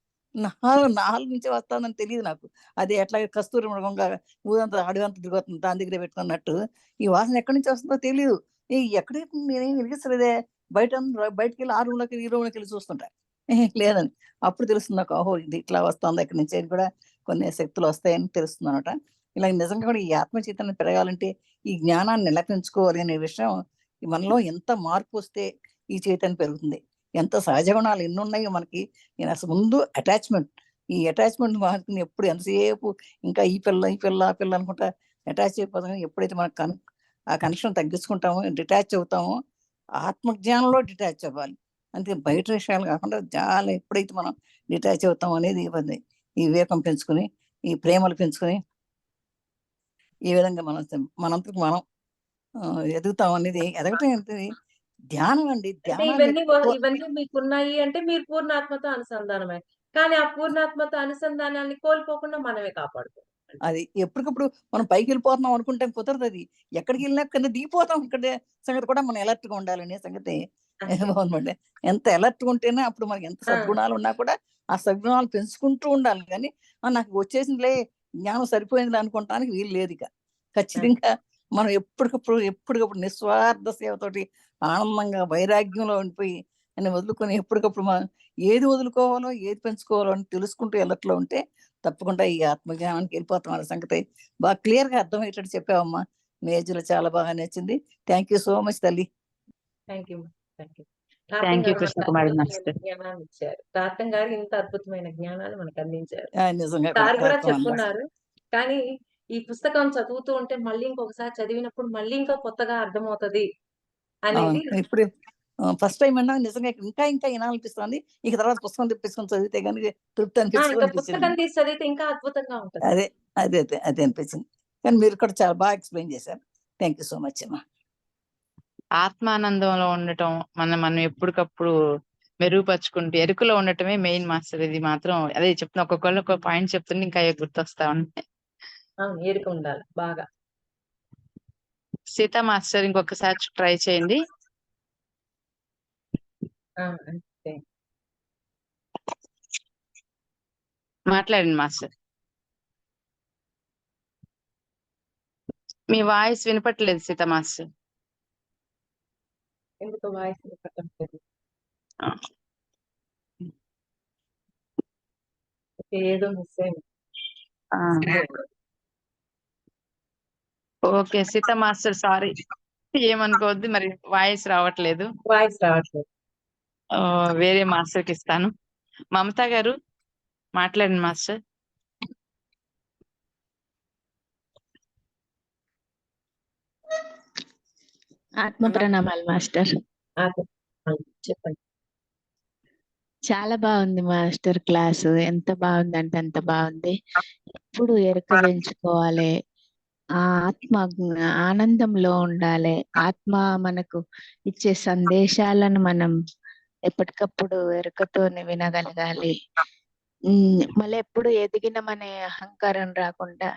నాలుగు నుంచి వస్తుందని తెలియదు నాకు. అది ఎట్లా కస్తూరి మృగంగా ఊదంతా అడుగంతా తిరుగుతుంది, దాని దగ్గర పెట్టుకున్నట్టు ఈ వాసన ఎక్కడి నుంచి వస్తుందో తెలియదు. ఎక్కడైతే నేనేం వెలిగించలేదే, బయటకి వెళ్ళి ఆ రూమ్లోకి ఈ రూమ్లోకి వెళ్ళి చూస్తుంటా, లేదని. అప్పుడు తెలుస్తుంది నాకు, ఓహో ఇది ఇట్లా వస్తుంది ఇక్కడి నుంచి కూడా కొన్ని శక్తులు వస్తాయని తెలుస్తుంది అనమాట. ఇలా నిజంగా కూడా ఈ ఆత్మ చైతన్యం పెరగాలంటే ఈ జ్ఞానాన్ని ఎలా పెంచుకోవాలి అనే విషయం మనలో ఎంత మార్పు వస్తే ఈ చైతన్యం పెరుగుతుంది. ఎంత సహజ గుణాలు ఎన్ని ఉన్నాయో మనకి. నేను అసలు ముందు ఈ అటాచ్మెంట్ మార్కుని ఎప్పుడు ఎంతసేపు ఇంకా ఈ పిల్ల ఆ పిల్ల అనుకుంటా అటాచ్ అయిపోతాం. ఎప్పుడైతే మనకు ఆ కనెక్షన్ తగ్గించుకుంటామో, డిటాచ్ అవుతామో, ఆత్మజ్ఞానంలో డిటాచ్ అవ్వాలి. అంతే, బయట విషయాలు కాకుండా చాలా ఎప్పుడైతే మనం డిటాచ్ అవుతాం అనేది ఇబ్బంది. ఈ వివేకం పెంచుకుని, ఈ ప్రేమలు పెంచుకుని, ఈ విధంగా మనంతకు మనం ఎదుగుతాం అనేది. ఎదగటం ఏంటి, ధ్యానం అండి. అంటే ధ్యానాన్ని ఎక్కువ ఇవన్నీ మీకున్నాయి అంటే మీరు పూర్ణాత్మతో అనుసంధానమే. కానీ ఆ పూర్ణాత్మతో అనుసంధానాన్ని కోల్పోకుండా మనమే కాపాడుకోవాలి. అది ఎప్పటికప్పుడు మనం పైకెళ్ళిపోతున్నాం అనుకుంటే కుదరదది. ఎక్కడికెళ్ళినా కింద దిగిపోతాం అక్కడే సంగతి కూడా మనం అలర్ట్‌గా ఉండాలనే సంగతి అంతే. బావుందండి. ఎంత అలర్ట్‌గా ఉంటేనే అప్పుడు మనకి ఎంత ఆ! సద్గుణాలున్నా కూడా ఆ సద్గుణాలు పెంచుకుంటూ ఉండాలి గానీ, నాకు వచ్చేసిందిలే జ్ఞానం సరిపోయిందిలే అనుకోవటానికి వీలు లేదిక. అది. ఖచ్చితంగా మనం ఎప్పటికప్పుడు నిస్వార్థ సేవతోటి ఆనందంగా వైరాగ్యంలో ఉండిపోయి అని వదులుకొని ఎప్పటికప్పుడు మనం ఏది వదులుకోవాలో, ఏది పెంచుకోవాలో అని తెలుసుకుంటూ ఎల్లట్లో ఉంటే తప్పకుండా ఈ ఆత్మజ్ఞానానికి వెళ్ళిపోతాం అనే సంగతి బాగా క్లియర్‌గా అర్థమయ్యేటట్టు చెప్పావమ్మా. మీ ఏజ్‌లో చాలా బాగా నచ్చింది. థాంక్ యూ సో మచ్ తల్లి. Thank you. Thank you. Thank you గారు మనకు కృష్ణకుమారి అద్భుతమైన మాస్టర్. జ్ఞానాన్నిచ్చారు. గారు ఇంత అద్భుతమైన జ్ఞానాన్ని మనకందించారు. నిజంగా కూడా సార్ గూడా కరెక్ట్ అమ్మా. చెప్పున్నారు. కానీ ఈ పుస్తకం చదువుతూ ఉంటే మళ్ళీ ఇంకొకసారి చదివినప్పుడు మళ్ళీ ఇంకా కొత్తగా అర్థమవుతది అవును. అనేది ఇప్పుడు ఫస్ట్ టైమ్ విన్నాక నిజంగా ఇంకా వినాలనిపిస్తుంది. ఇక తర్వాత పుస్తకం తెప్పించుకొని చదివితే గనుక తృప్తి ఇంకా అనిపించింది. పుస్తకం తీసి చదివితే ఇంకా అద్భుతంగా ఉంటది. అదే. అదే అనిపించింది. కానీ మీరు కూడా చాలా బాగా ఎక్స్‌ప్లెయిన్ చేశారు. థాంక్ యూ సో మచ్ అమ్మా. ఆత్మానందంలో ఉండటం మనం ఎప్పటికప్పుడు మెరుగుపరుచుకుంటూ ఎరుకలో ఉండటమే మెయిన్ మాస్టర్. ఇది మాత్రం అదే చెప్తున్నా, ఒక్కొక్కళ్ళు ఒక్కొక్క పాయింట్ చెప్తుంటే ఇంకా అయ్యే గుర్తొస్తా ఉన్నాయి. అవును. ఎరుక ఉండాలి బాగా. సీతా మాస్టర్ ఇంకొకసారి ట్రై చేయండి. అంతే. మాట్లాడండి మాస్టర్. మీ వాయిస్ వినపట్లేదు సీతా మాస్టర్. ఎందుకో వాయిస్ వినపడట్లేదు. ఆ! ఓకే. ఏదో మిస్ అయింది. ఆ! ఓకే. Sita master sorry. ఏమనుకోవద్దు. మరి వాయిస్ రావట్లేదు. వాయిస్ రావట్లేదు. వేరే మాస్టర్‌కిస్తాను. మమత గారు మాట్లాడండి మాస్టర్. ఆత్మ ప్రణామాలు మాస్టర్. చెప్పండి. చాలా బాగుంది మాస్టర్ క్లాసు. ఎంత బాగుందంటే అంత బాగుంది. ఎప్పుడు ఎరుక పెంచుకోవాలి. ఆ ఆత్మ ఆనందంలో ఉండాలి. ఆత్మ మనకు ఇచ్చే సందేశాలను మనం ఎప్పటికప్పుడు ఎరుకతోని వినగలగాలి. మళ్ళీ ఎప్పుడు ఎదిగినమనే అహంకారం రాకుండా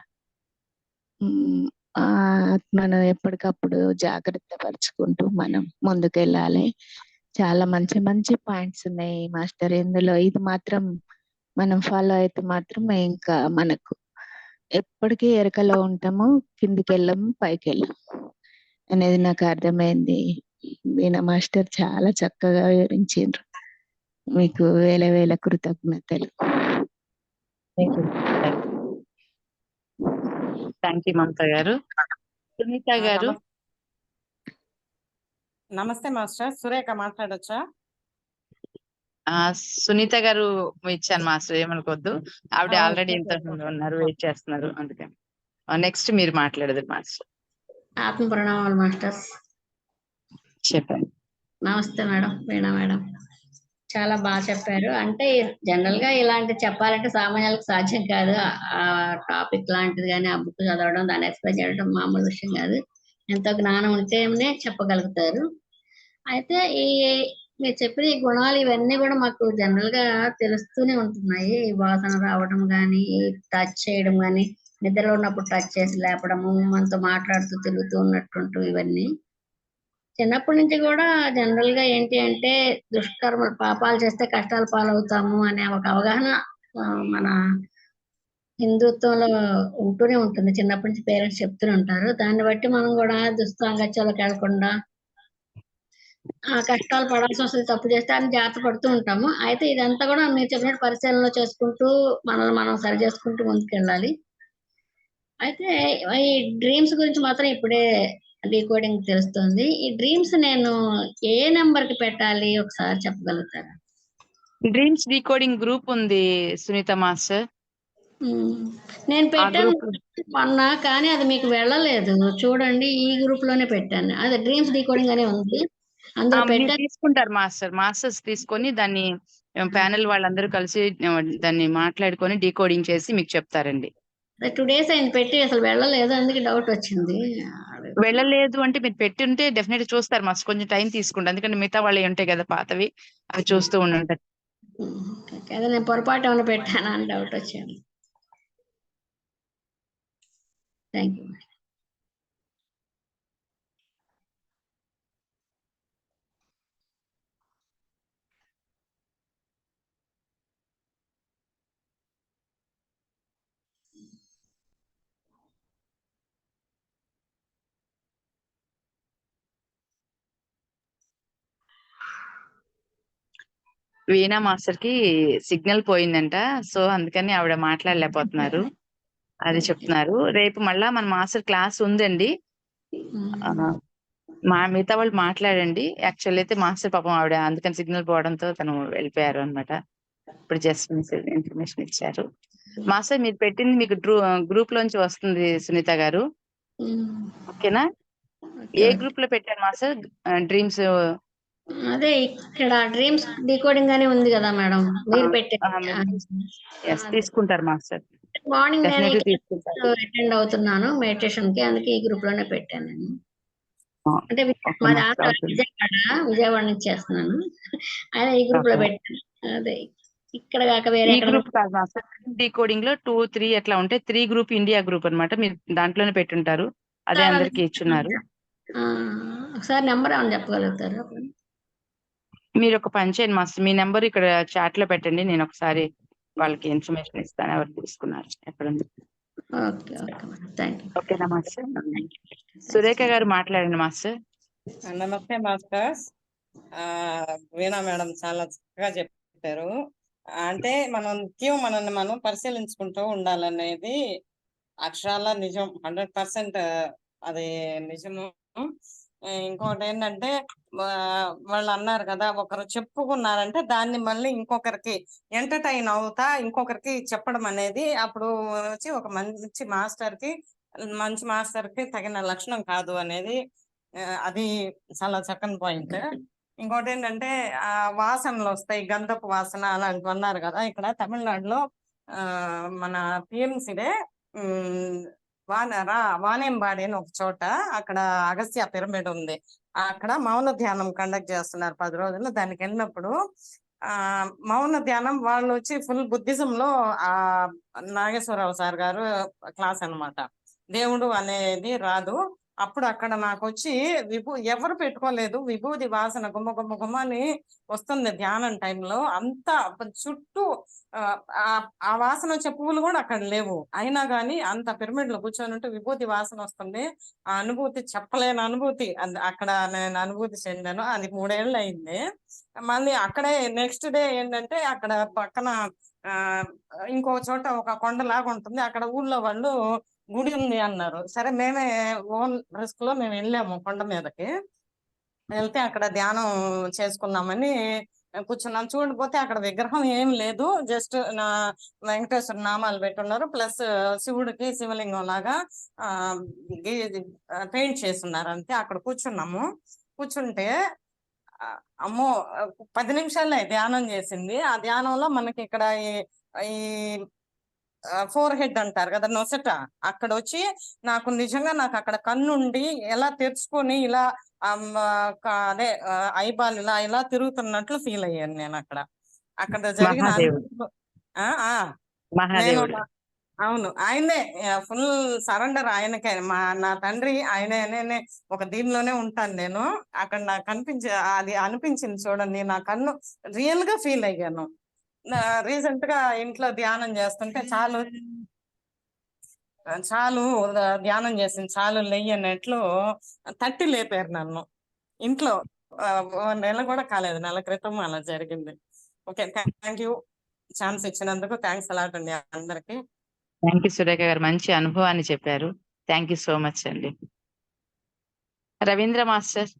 ఆ ఆత్మను ఎప్పటికప్పుడు జాగ్రత్త పరుచుకుంటూ మనం ముందుకెళ్ళాలి. చాలా మంచి మంచి పాయింట్స్ ఉన్నాయి మాస్టర్ ఇందులో. ఇది మాత్రం మనం ఫాలో అయితే మాత్రం ఇంకా మనకు ఎప్పటికీ ఎరకలో ఉంటాము, కిందికెళ్ళము, పైకెళ్ళము అనేది నాకు అర్థమైంది. వీణ మాస్టర్ చాలా చక్కగా వివరించిండ్రు. మీకు వేల వేల కృతజ్ఞతలు. Thank you. థ్యాంక్ యూ మమత గారు. సునీత గారు. నమస్తే మాస్టర్. సురేఖ మాట్లాడొచ్చా? సునీత గారు ఇచ్చాను మాస్టర్, ఏమనుకోవద్దు. ఆవిడ ఓకే. Already okay. ఇంతకు ముందు ఓకే. ఉన్నారు, వెయిట్ చేస్తున్నారు అందుకని. నెక్స్ట్ మీరు మాట్లాడదురు మాస్టర్. ఆత్మ ప్రణామాలు మాస్టర్స్. చెప్పండి. నమస్తే మేడం, వీణా మేడం. చాలా బాగా చెప్పారు. అంటే జనరల్ గా ఇలాంటి చెప్పాలంటే సామాన్యాలకు సాధ్యం కాదు. ఆ టాపిక్ లాంటిది కానీ, ఆ బుక్ చదవడం, దాన్ని ఎక్స్ప్లెయిన్ చేయడం మామూలు విషయం కాదు. ఎంతో జ్ఞానం ఉంటేనే చెప్పగలుగుతారు. అయితే మీరు చెప్పిన ఈ గుణాలు ఇవన్నీ కూడా మాకు జనరల్ గా తెలుస్తూనే ఉంటున్నాయి. ఈ వాసన రావడం కానీ, టచ్ చేయడం కానీ, నిద్రలో ఉన్నప్పుడు టచ్ చేసి లేపడము, మనతో మాట్లాడుతూ తిరుగుతూ ఉన్నట్టుంటూ ఇవన్నీ చిన్నప్పటి నుంచి కూడా జనరల్ గా ఏంటి అంటే దుష్కర్మలు పాపాలు చేస్తే కష్టాల పాలవుతాము అనే ఒక అవగాహన మన హిందుత్వంలో ఉంటూనే ఉంటుంది. చిన్నప్పటి నుంచి పేరెంట్స్ చెప్తూనే ఉంటారు. దాన్ని బట్టి మనం కూడా దుస్సాంగత్యాలకు వెళ్లకుండా ఆ కష్టాలు పడాల్సి వస్తుంది తప్పు చేస్తే అని జాగ్రత్త పడుతూ ఉంటాము. అయితే ఇదంతా కూడా మీరు చెప్పినట్టు పరిశీలనలో చేసుకుంటూ మనల్ని మనం సరి చేసుకుంటూ ముందుకెళ్ళాలి. అయితే ఈ డ్రీమ్స్ గురించి మాత్రం ఇప్పుడే డీకోడింగ్ తెలుస్తుంది. ఈ డ్రీమ్స్ నేను ఏ నంబర్ కి పెట్టాలి ఒకసారి చెప్పగలుగుతారా? డ్రీమ్స్ డీకోడింగ్ గ్రూప్ ఉంది సునీత మాస్టర్. నేను ఆ పెట్టాను గ్రూప్ మొన్న, కానీ అది మీకు వెళ్ళలేదు. చూడండి, ఈ గ్రూప్ లోనే పెట్టాను. అదే డ్రీమ్స్ డీకోడింగ్ అనే ఉంది. అందులో మీరు పెట్టాను. తీసుకుంటారు మాస్టర్స్ తీసుకొని దాన్ని ప్యానెల్ వాళ్ళందరూ కలిసి దాన్ని మాట్లాడుకొని డీకోడింగ్ చేసి మీకు చెప్తారండి. 2 days అయింది పెట్టి అసలు వెళ్ళలేదు, అందుకే డౌట్ వచ్చింది. వెళ్ళలేదు అంటే మీరు పెట్టి ఉంటే డెఫినెట్ చూస్తారు మాస్టర్, కొంచెం టైం తీసుకుంటారు, ఎందుకంటే మిగతా వాళ్ళు ఉంటాయి కదా పాతవి, అవి చూస్తూ ఉండుంటారు. అదే నేను పొరపాటు ఏమైనా పెట్టానా అని డౌట్ వచ్చాను. Thank you. వీణా మాస్టర్ కి సిగ్నల్ పోయిందంట, సో అందుకని ఆవిడ మాట్లాడలేకపోతున్నారు, అది చెప్తున్నారు. రేపు మళ్ళా మన మాస్టర్ క్లాస్ ఉందండి, మిగతా వాళ్ళు మాట్లాడండి. యాక్చువల్ అయితే మాస్టర్ పాపం ఆవిడ అందుకని సిగ్నల్ పోవడంతో తను వెళ్ళిపోయారు అనమాట. ఇప్పుడు జస్ట్ ఇన్ఫర్మేషన్ ఇచ్చారు. మాస్టర్ మీరు పెట్టింది మీకు గ్రూప్ లోంచి వస్తుంది సునీత గారు, ఓకేనా? ఏ గ్రూప్ లో పెట్టారు మాస్టర్ డ్రీమ్స్? అదే ఇక్కడ డ్రీమ్స్ డీకోడింగ్ అని ఉంది కదా మేడం, మీరు పెట్టే తీసుకుంటారు మాస్టర్, మార్నింగ్ నేను డెఫినెట్లీ తీసుకుంటారు. అటెండ్ అవుతున్నాను మెడిటేషన్ కి, అందుకే ఈ గ్రూప్ లోనే పెట్టాను నేను. అంటే మాది ఆంధ్ర, విజయవాడ నుంచి చేస్తున్నాను, ఆయన ఈ గ్రూప్ లో పెట్టాను. అదే ఇక్కడ కాక వేరే గ్రూప్ కాదు మాస్టర్, డీకోడింగ్ లో 2, 3 అట్లా ఉంటే 3 గ్రూప్ ఇండియా గ్రూప్ అన్నమాట, మీరు దాంట్లోనే పెట్టుంటారు, అదే అందరికి ఇచ్చున్నారు. ఒకసారి నెంబర్ ఏమని చెప్పగలుగుతారు? మీరు ఒక పని చేయండి మాస్టర్, మీ నెంబర్ ఇక్కడ చాట్ లో పెట్టండి, నేను ఒకసారి వాళ్ళకి ఇన్ఫర్మేషన్ ఇస్తాను ఎవరు తీసుకున్నారు ఎక్కడ. ఓకేనా మాస్టర్? సురేఖ గారు మాట్లాడండి మాస్టర్. నమస్తే మాస్టర్స్. వీణా మేడం చాలా చక్కగా చెప్పారు. అంటే మనం నిత్యం మనల్ని మనం పరిశీలించుకుంటూ ఉండాలనేది అక్షరాల నిజం, 100% అది నిజము. ఇంకొకటి ఏంటంటే వాళ్ళు అన్నారు కదా, ఒకరు చెప్పుకున్నారంటే దాన్ని మళ్ళీ ఇంకొకరికి ఎంటర్టైన్ అవుతా ఇంకొకరికి చెప్పడం అనేది అప్పుడు వచ్చి ఒక మంచి మాస్టర్ కి తగిన లక్షణం కాదు అనేది అది చాలా చక్కని పాయింట్. ఇంకోటి ఏంటంటే ఆ వాసనలు వస్తాయి, గంధపు వాసన అలాంటివి అన్నారు కదా. ఇక్కడ తమిళనాడులో మన పిఎంసిడే వానేంబాడి అని ఒక చోట, అక్కడ అగస్త్య పిరమిడ్ ఉంది, అక్కడ మౌన ధ్యానం కండక్ట్ చేస్తున్నారు 10 రోజులు. దానికి వెళ్ళినప్పుడు మౌన ధ్యానం వాళ్ళు వచ్చి ఫుల్ బుద్ధిజం లో ఆ నాగేశ్వరరావు సార్ గారు క్లాస్ అన్నమాట. దేవుడు అనేది రాదు. అప్పుడు అక్కడ నాకు వచ్చి ఎవరు పెట్టుకోలేదు, విభూది వాసన గుమ్మ గుమ్మ గుమ్మని వస్తుంది ధ్యానం టైంలో. అంతా చుట్టూ ఆ వాసన వచ్చే పువ్వులు కూడా అక్కడ లేవు, అయినా కానీ అంత పిరమిడ్ లో కూర్చొని ఉంటే విభూతి వాసన వస్తుంది. ఆ అనుభూతి చెప్పలేని అనుభూతి, అక్కడ నేను అనుభూతి చెందాను. అది 3 ఏళ్ళు అయింది. మళ్ళీ అక్కడే నెక్స్ట్ డే ఏంటంటే అక్కడ పక్కన ఇంకో చోట ఒక కొండలాగా ఉంటుంది, అక్కడ ఊళ్ళో వాళ్ళు గుడి ఉంది అన్నారు. సరే మేమే ఓన్ రిస్క్ లో మేము వెళ్ళాము కొండ మీదకి. వెళ్తే అక్కడ ధ్యానం చేసుకున్నామని కూర్చున్నాం. చూడకపోతే అక్కడ విగ్రహం ఏం లేదు, జస్ట్ వెంకటేశ్వర నామాలు పెట్టున్నారు, ప్లస్ శివుడికి శివలింగం లాగా పెయింట్ చేస్తున్నారు అంతే. అక్కడ కూర్చున్నాము. కూర్చుంటే అమ్మో 10 నిమిషాలే ధ్యానం చేసింది. ఆ ధ్యానంలో మనకి ఇక్కడ ఈ ఫోర్ హెడ్ అంటారు కదా, నొసట, అక్కడ వచ్చి నాకు నిజంగా నాకు అక్కడ కన్నుండి ఎలా తెరుచుకొని ఇలా అదే ఐబాల్ ఇలా తిరుగుతున్నట్లు ఫీల్ అయ్యాను నేను అక్కడ జరిగిన నేను. అవును, ఆయనే ఫుల్ సరెండర్ ఆయనకే. నా తండ్రి ఆయనే ఒక దీనిలోనే ఉంటాను నేను. అక్కడ నాకు అది అనిపించింది చూడండి, నా కన్ను రియల్ గా ఫీల్ అయ్యాను. రీసెంట్ గా ఇంట్లో ధ్యానం చేస్తుంటే చాలు ధ్యానం చేసింది, చాలు లెయ్యన్నట్లు తట్టి లేపారు నన్ను ఇంట్లో. నెల కూడా కాలేదు, నెల క్రితం అలా జరిగింది. ఓకే, థ్యాంక్ యూ, ఛాన్స్ ఇచ్చినందుకు థ్యాంక్స్ అలాట్ అండి అందరికి. థ్యాంక్ యూ సురేఖ గారు, మంచి అనుభవాన్ని చెప్పారు. థ్యాంక్ యూ సో మచ్ అండి. రవీంద్ర మాస్టర్.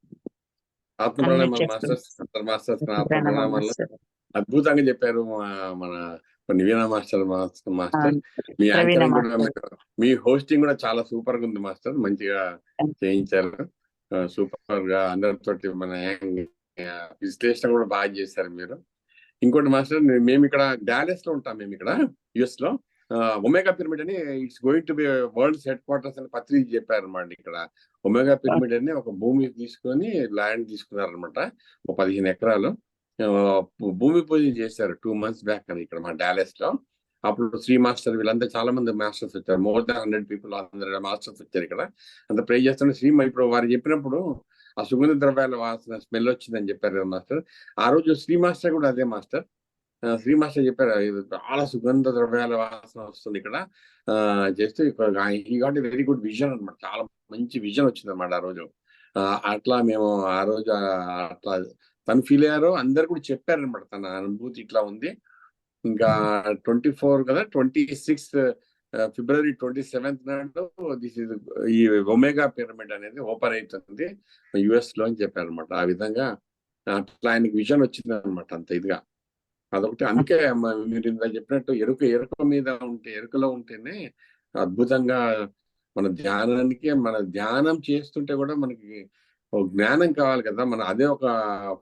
అద్భుతంగా చెప్పారు మన వీణా మాస్టర్. మీ యాంకరింగ్ కూడా, మీ హోస్టింగ్ కూడా చాలా సూపర్ గా ఉంది మాస్టర్, మంచిగా చేయించారు, సూపర్ గా అందరితోటి మన విశ్లేషణ కూడా బాగా చేశారు మీరు. ఇంకోటి మాస్టర్, మేము ఇక్కడ డాలస్ లో ఉంటాం, మేము ఇక్కడ యుఎస్ లో. ఒమేగా పిరమిడ్ అని it's going to be world's head quarters అని పత్రిక చెప్పారు అనమాట. ఇక్కడ ఒమేగా పిరమిడ్ అని ఒక భూమి తీసుకొని ల్యాండ్ తీసుకున్నారనమాట, ఒక 15 ఎకరాలు. భూమి పూజ చేశారు 2 months బ్యాక్ అని ఇక్కడ మా డాలస్ లో. అప్పుడు శ్రీ మాస్టర్ వీళ్ళంతా చాలా మంది మాస్టర్స్ వచ్చారు, more than 100 people 100 మాస్టర్స్ వచ్చారు ఇక్కడ. అంత ప్రే చేస్తున్న శ్రీ ఇప్పుడు వారు చెప్పినప్పుడు ఆ సుగంధ ద్రవ్యాల వాసన స్మెల్ వచ్చిందని చెప్పారు కదా మాస్టర్. ఆ రోజు శ్రీ మాస్టర్ కూడా అదే మాస్టర్, శ్రీ మాస్టర్ చెప్పారు ఇది చాలా సుగంధ ద్రవ్యాల వాసన వస్తుంది ఇక్కడ చేస్తే. ఈ గాట్ వెరీ గుడ్ విజన్ అనమాట, చాలా మంచి విజన్ వచ్చింది అనమాట ఆ రోజు. అట్లా మేము ఆ రోజు అట్లా తను ఫీల్ అయ్యారో అందరు కూడా చెప్పారనమాట, తన అనుభూతి ఇట్లా ఉంది. ఇంకా 24 కదా, 26 February 27th నాడు ఈ ఒమేగా పిరమిడ్ అనేది ఓపెన్ అవుతుంది US లో అని చెప్పారనమాట. ఆ విధంగా అట్లా ఆయనకి విజన్ వచ్చింది అనమాట అంత ఇదిగా. అదొకటి. అందుకే మీరు ఇందాక చెప్పినట్టు ఎరుక మీద ఉంటే, ఎరుకలో ఉంటేనే అద్భుతంగా మన ధ్యానం చేస్తుంటే కూడా మనకి ఒక జ్ఞానం కావాలి కదా, అదే ఒక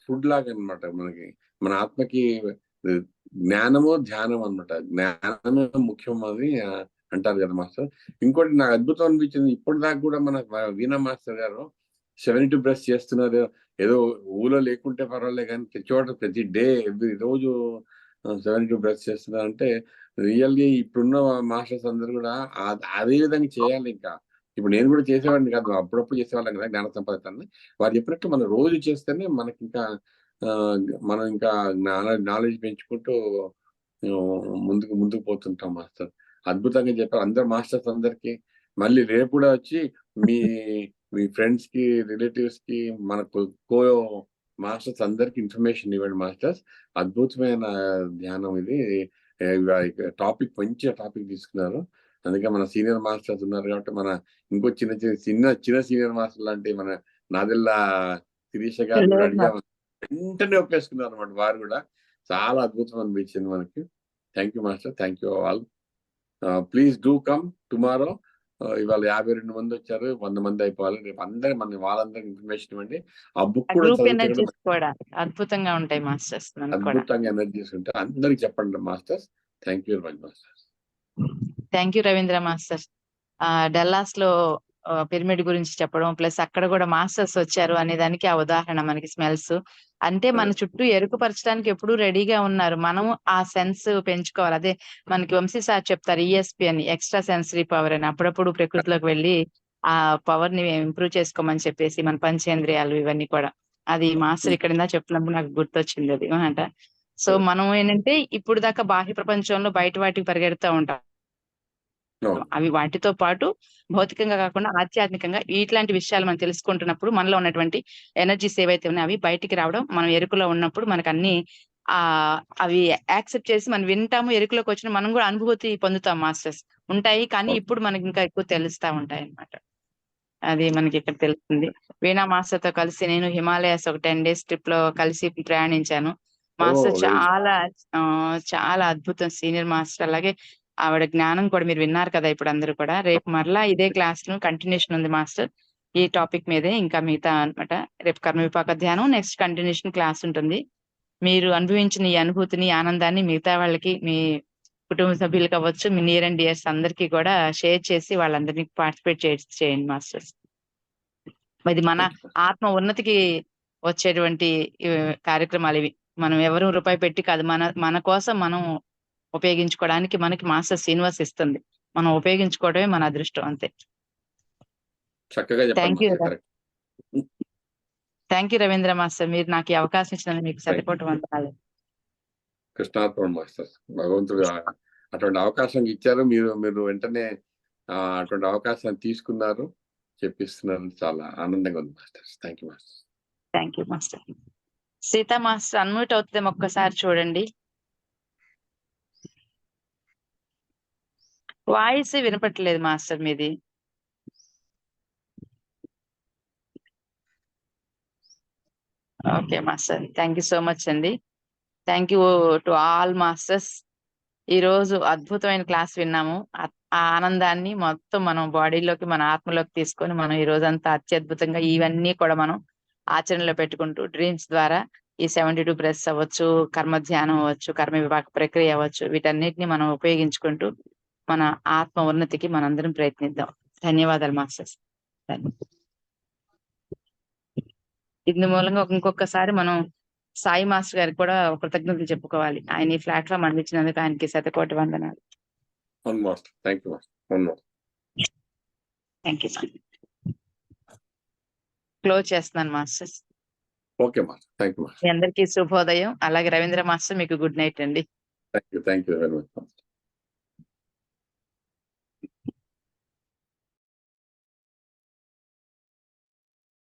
ఫుడ్ లాగా అనమాట మనకి. మన ఆత్మకి జ్ఞానము ధ్యానం అనమాట, జ్ఞానమే ముఖ్యం అని అంటారు కదా మాస్టర్. ఇంకోటి నాకు అద్భుతం అనిపించింది, ఇప్పటి దాకా కూడా మన వీణా మాస్టర్ గారు 72 బ్రెస్ చేస్తున్నారు. ఏదో ఊళ్ళో లేకుంటే పర్వాలేదు కానీ ప్రతి డే రోజు 72 బ్రెస్ చేస్తున్నారు అంటే రియల్లీ ఇప్పుడున్న మాస్టర్స్ అందరూ కూడా అదే విధంగా చేయాలి. ఇంకా ఇప్పుడు నేను కూడా చేసేవాడిని కాదు, అప్పుడప్పుడు చేసేవాళ్ళం కదా జ్ఞాన సంపాదన. వారు చెప్పినట్టు మనం రోజు చేస్తేనే మనకి ఇంకా మనం ఇంకా నాలెడ్జ్ పెంచుకుంటూ ముందుకు పోతుంటాం మాస్టర్. అద్భుతంగా చెప్పారు అందరు మాస్టర్స్ అందరికి. మళ్ళీ రేపు కూడా వచ్చి మీ ఫ్రెండ్స్ కి, రిలేటివ్స్ కి, మనకు మాస్టర్స్ అందరికి ఇన్ఫర్మేషన్ ఇవ్వండి మాస్టర్స్. అద్భుతమైన ధ్యానం ఇది. టాపిక్ మంచి టాపిక్ తీసుకున్నారు. అందుకే మన సీనియర్ మాస్టర్స్ ఉన్నారు కాబట్టి మన ఇంకో చిన్న సీనియర్ మాస్టర్ లాంటి మన నాదెల్లా శిరీష గారు కూడా అడిగాము, వెంటనే ఒప్పేసుకున్నారు అనమాట. వారు కూడా చాలా అద్భుతం అనిపించింది మనకి. Thank you master, thank you all. Please do come tomorrow. ఇవాళ 52 మంది వచ్చారు, 100 మంది అయిపోవాలి. రేపు వాళ్ళందరికి ఇన్ఫర్మేషన్ ఇవ్వండి. ఆ బుక్ కూడా అద్భుతంగా ఉంటాయి మాస్టర్స్, అద్భుతంగా ఎనర్జీస్ ఉంటాయి. అందరికి చెప్పండి masters. Thank you very much masters. Thank you Ravindra master. Dallas లో పిరమిడ్ గురించి చెప్పడం, ప్లస్ అక్కడ కూడా మాస్టర్స్ వచ్చారు అనే దానికి ఆ ఉదాహరణ మనకి స్మెల్స్. అంటే మన చుట్టూ ఎరుకుపరచడానికి ఎప్పుడూ రెడీగా ఉన్నారు, మనము ఆ సెన్స్ పెంచుకోవాలి. అదే మనకి వంశీ సార్ చెప్తారు ESP అని, ఎక్స్ట్రా సెన్సరీ పవర్ అని. అప్పుడప్పుడు ప్రకృతిలోకి వెళ్ళి ఆ పవర్ ని ఇంప్రూవ్ చేసుకోమని చెప్పేసి మన పంచేంద్రియాలు ఇవన్నీ కూడా. అది మాస్టర్ ఇక్కడ చెప్పినప్పుడు నాకు గుర్తొచ్చింది అది అంట. సో మనం ఏంటంటే ఇప్పుడు దాకా బాహ్య ప్రపంచంలో బయట వాటికి పరిగెడుతూ ఉంటాం, అవి వాటితో పాటు భౌతికంగా కాకుండా ఆధ్యాత్మికంగా ఇట్లాంటి విషయాలు మనం తెలుసుకుంటున్నప్పుడు మనలో ఉన్నటువంటి ఎనర్జీస్ ఏవైతే ఉన్నాయో అవి బయటికి రావడం, మనం ఎరుకలో ఉన్నప్పుడు మనకు అన్ని అవి యాక్సెప్ట్ చేసి మనం వింటాము. ఎరుకలోకి వచ్చిన మనం కూడా అనుభూతి పొందుతాం మాస్టర్స్ ఉంటాయి, కానీ ఇప్పుడు మనకి ఇంకా ఎక్కువ తెలుస్తా ఉంటాయి అన్నమాట. అది మనకి ఇక్కడ తెలుస్తుంది. వీణా మాస్టర్ తో కలిసి నేను హిమాలయాస్ ఒక 10 days ట్రిప్ లో కలిసి ప్రయాణించాను. మాస్టర్ చాలా అద్భుతం సీనియర్ మాస్టర్. అలాగే ఆవిడ జ్ఞానం కూడా మీరు విన్నారు కదా ఇప్పుడు అందరూ కూడా. రేపు మరలా ఇదే క్లాస్ ను కంటిన్యూషన్ ఉంది మాస్టర్, ఈ టాపిక్ మీదే. ఇంకా మిగతా అనమాట రేపు కర్మ విపాక ధ్యానం, నెక్స్ట్ కంటిన్యూషన్ క్లాస్ ఉంటుంది. మీరు అనుభవించిన ఈ అనుభూతిని, ఆనందాన్ని మిగతా వాళ్ళకి, మీ కుటుంబ సభ్యులకు అవ్వచ్చు, మీ నియర్ అండ్ డియర్స్ అందరికీ కూడా షేర్ చేసి వాళ్ళందరినీ పార్టిసిపేట్ చేయండి మాస్టర్స్. ఇది మన ఆత్మ ఉన్నతికి వచ్చేటువంటి కార్యక్రమాలు ఇవి. మనం ఎవరు రూపాయి పెట్టి కాదు, మన కోసం మనం ఉపయోగించుకోవడానికి మనకి మాస్టర్ శ్రీనివాస్ ఇస్తుంది, మనం ఉపయోగించుకోవడమే మన అదృష్టం అంతే. చక్కగా చెప్పారు. థ్యాంక్ యూ రవీంద్ర మాస్టర్, మీరు నాకు ఈ అవకాశం ఇచ్చినందుకు మీకు సరిపోటు వందనాలు. కృష్ణార్పణ మాస్టర్. భగవంతుడు అటువంటి అవకాశం ఇచ్చారు, మీరు వెంటనే అటువంటి అవకాశాన్ని తీసుకున్నారు, చెప్పిస్తున్నారు. చాలా ఆనందంగా ఉంది master. Thank you master. Thank you master. Sita master unmute అవుతుంది, ఒక్కసారి చూడండి. వాయిస్ వినపట్లేదు మాస్టర్ మీది. Okay master, thank you so much అండి. Thank you to all masters. ఈ రోజు అద్భుతమైన క్లాస్ విన్నాము. ఆ ఆనందాన్ని మొత్తం మనం బాడీలోకి, మన ఆత్మలోకి తీసుకొని మనం ఈ రోజంతా అత్యద్భుతంగా ఇవన్నీ కూడా మనం ఆచరణలో పెట్టుకుంటూ డ్రీమ్స్ ద్వారా ఈ 72 బ్రెస్ అవ్వచ్చు, కర్మ ధ్యానం అవ్వచ్చు, కర్మ విపాక ప్రక్రియ అవ్వచ్చు, వీటన్నిటిని మనం ఉపయోగించుకుంటూ మన ఆత్మ ఉన్నతికి మనందరం ప్రయత్నిద్దాం. ధన్యవాదాలు మాస్టర్స్. ఇందు మూలంగా ఇంకొకసారి మనం సాయి మాస్టర్ గారికి కూడా కృతజ్ఞతలు చెప్పుకోవాలి. ఆయన ఈ ప్లాట్ఫామ్ అందించినందుకు ఆయనకి శతకోటి వందనాలు. Thank you master. Thank you sir. Close చేస్తున్నాను masters. Okay master. Thank you master. మీ అందరికీ శుభోదయం. అలాగే రవీంద్ర మాస్టర్ మీకు గుడ్ నైట్ అండి. Thank you very much.